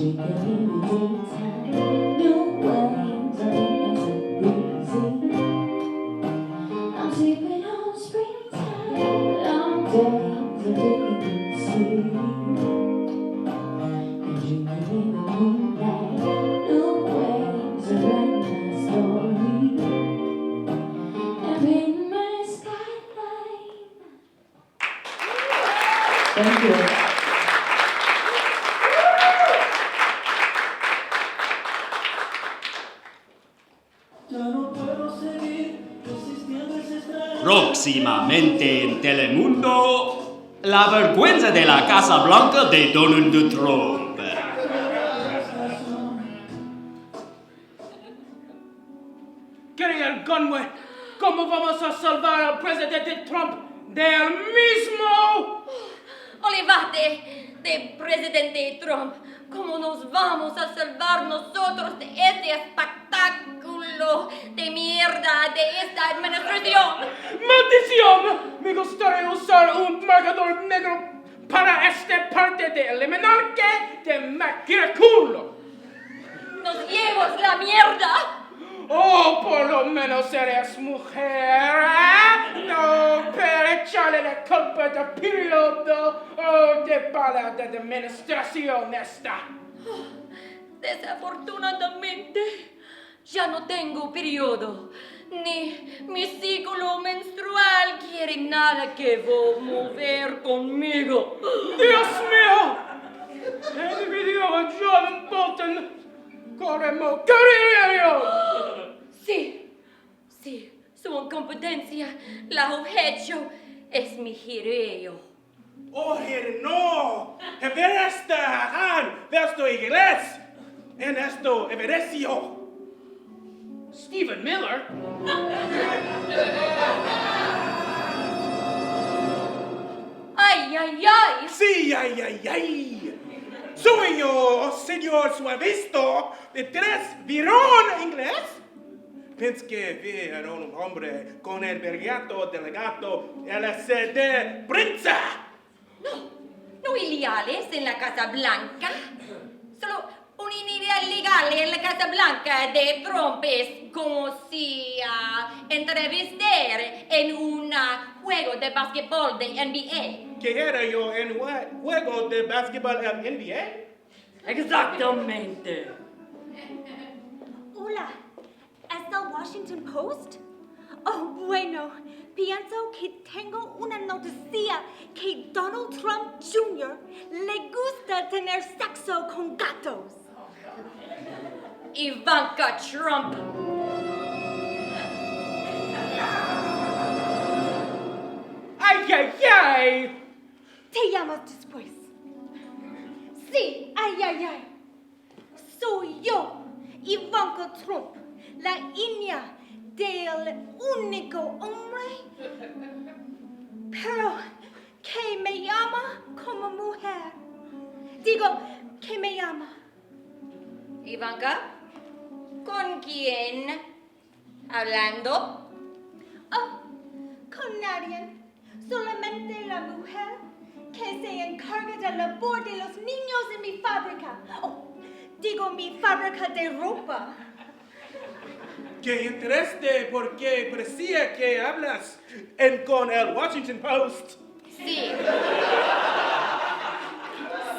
Thank you. Próximamente en Telemundo, la vergüenza de la Casa Blanca de Donald Trump. Querido Conway, ¿cómo vamos a salvar al presidente Trump del mismo? Olvídate de presidente Trump. ¿Cómo nos vamos a salvar nosotros de este espectáculo de mierda de esta administración? ¡Maldición! Me gustaría usar un marcador negro para esta parte de eliminar que te maquilla culo. ¡Nos llevas la mierda! Oh, por lo menos eres mujer, ¿eh? No, pero echarle la culpa del periodo de bala de administración esta. Desafortunadamente, ya no tengo periodo, ni mi ciclo menstrual quiere nada que mover conmigo. ¡Dios mío! He dividido a John Bolton. ¡Corremos, querido! Sí, su incompetencia la he hecho, es mi gireo. Oh, no! Ver esta Han, esto inglés, en esto evidencio. Stephen Miller? ¡Ay! Sí, ay! Soy yo, señor suavisto, de tres virón inglés. Pienso que vi a un hombre con el bergato delegato LCD prensa. No ilegales en la Casa Blanca. Solo una idea legal en la Casa Blanca de Trump es como si entrevistar en un juego de básquetbol de NBA. ¿Qué era yo en un juego de básquetbol en NBA? Exactamente. Hola, ¿es el Washington Post? Oh, bueno, pienso que tengo una noticia que Donald Trump Jr. le gusta tener sexo con gatos. Ivanka Trump. ¡Ay! Te llamas después. Sí, ay. Soy yo, Ivanka Trump, la hija del único hombre, pero que me llama como mujer. Digo, que me llama. Ivanka, ¿con quién? ¿Hablando? Oh, con nadie. Solamente la mujer que se encarga de la labor de los niños en mi fábrica. Oh, digo, mi fábrica de ropa. Qué interesante, porque parecía que hablas con el Washington Post.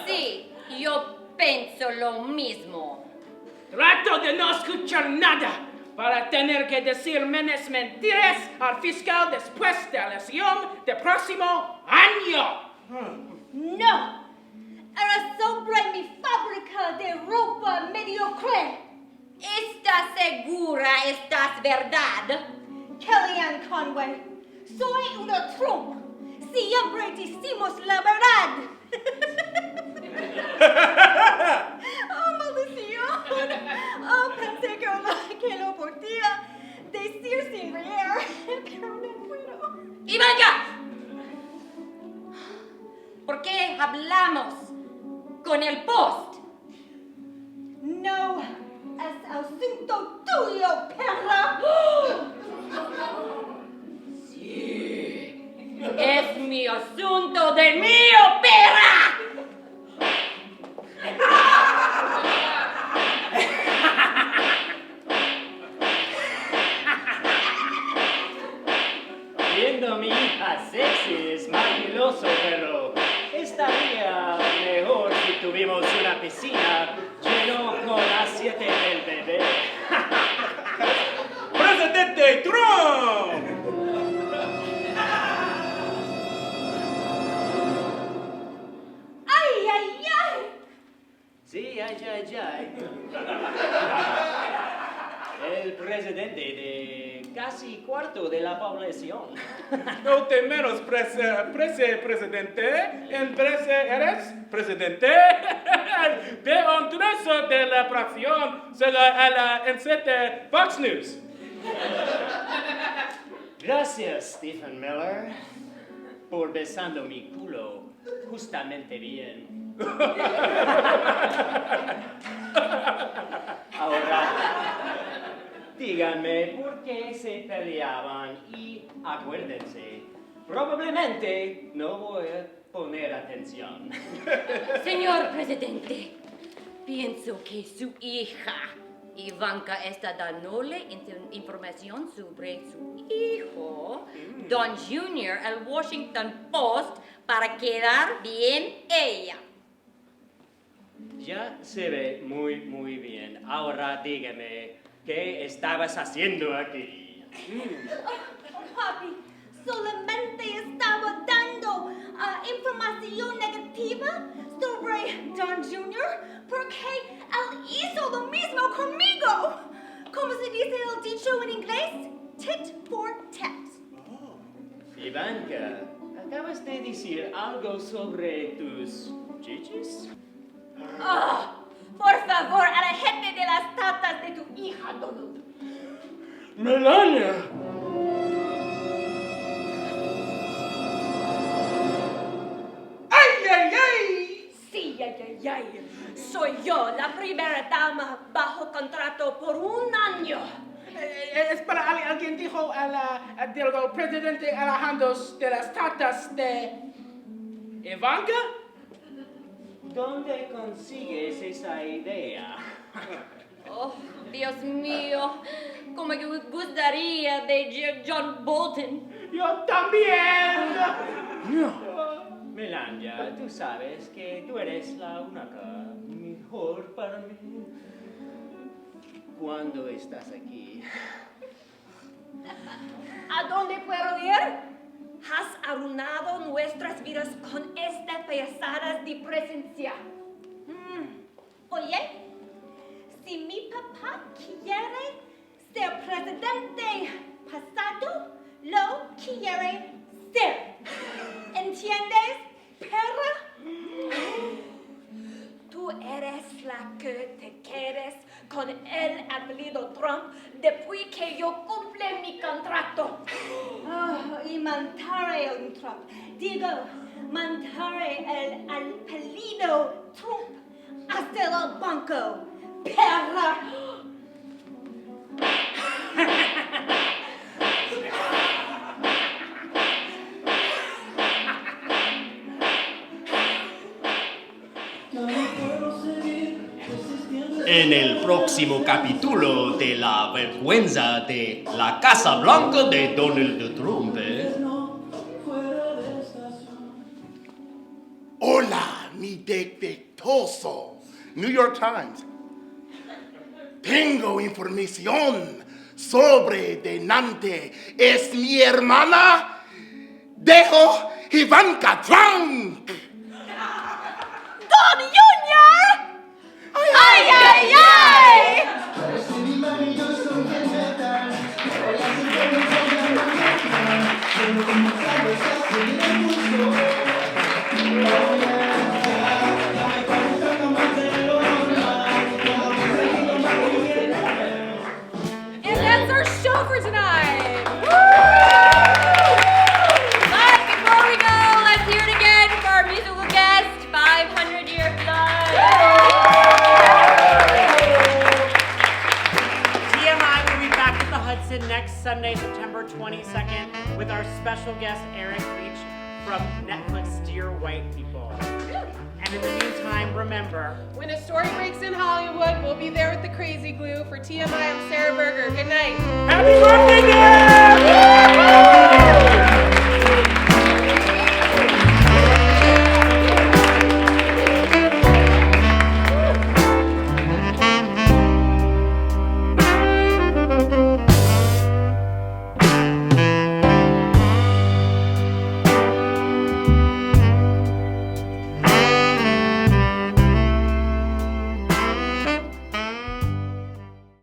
Sí, yo pienso lo mismo. Trato de no escuchar nada para tener que decir menos mentiras al fiscal después de la elección del próximo año. No, era sobre mi fábrica de ropa mediocre. ¿Estás segura? ¿Estás verdad? Kellyanne Conway, soy una Trump. Siempre decimos la verdad. Oh, maldición. Oh, pensé que lo podía decir sin reír, pero no puedo. ¡Ivanka! ¿Por qué hablamos con el Post? No, es asunto tuyo, perra. Sí, es mi asunto de mío, perra. tuvimos una piscina lleno con las 7 del bebé. ¡Presidente Trump! ¡Ay, ay, ay! Sí, ay. El presidente de casi cuarto de la población. No te menos, presidente. En eres presidente de un trozo de la fracción en 7 Fox News. Gracias, Stephen Miller, por besando mi culo justamente bien. Ahora, díganme por qué se peleaban y acuérdense, probablemente no voy a poner atención. Señor presidente, pienso que su hija Ivanka está dándole información sobre su hijo, Don Junior, al Washington Post, para quedar bien ella. Ya se ve muy bien. Ahora dígame, ¿qué estabas haciendo aquí? Papi, solamente estaba dando información negativa sobre Don Jr. porque él hizo lo mismo conmigo. ¿Cómo se dice el dicho en inglés? Tit for tat. Ivanka, ¿acabas de decir algo sobre tus chichis? Por favor, aléjate de las tatas de tu hija, Donald. Melania. ¡Ay! Sí, ay. Soy yo, la primera dama bajo contrato por 1 año. Espera, alguien dijo al presidente Alejandro de las tatas de Ivanka. ¿Dónde consigues esa idea? Oh, Dios mío, como me gustaría de John Bolton. Yo también. Melania, tú sabes que tú eres la única mejor para mí cuando estás aquí. ¿A dónde puedo ir? Has arruinado nuestras vidas con esta payasada de presencia. Oye, si mi papá quiere ser presidente pasado, lo quiere ser. ¿Entiendes, perra? Tú eres la que te quedes con el apellido Trump después que yo cumple mi contrato. Y mantaré un Trump. Digo, mantaré el apellido Trump hasta el banco, perra. En el próximo capítulo de La vergüenza de la Casa Blanca de Donald Trump. Hola, mi defectuoso New York Times. Tengo información sobre Denante. Es mi hermana. Dejo Ivanka Trump. ¡Don Junior! ¡Ay! And that's our show for tonight. But before we go, let's hear it again for our musical guest, 500 Year Flood. TMI will be back at the Hudson next Sunday, September 22nd, with our special guest Eric Leach from Netflix Dear White People. And in the meantime, remember, When a story breaks in Hollywood, we'll be there with the crazy glue. For TMI, I'm Sara Berger. Good night. Happy birthday, Dad!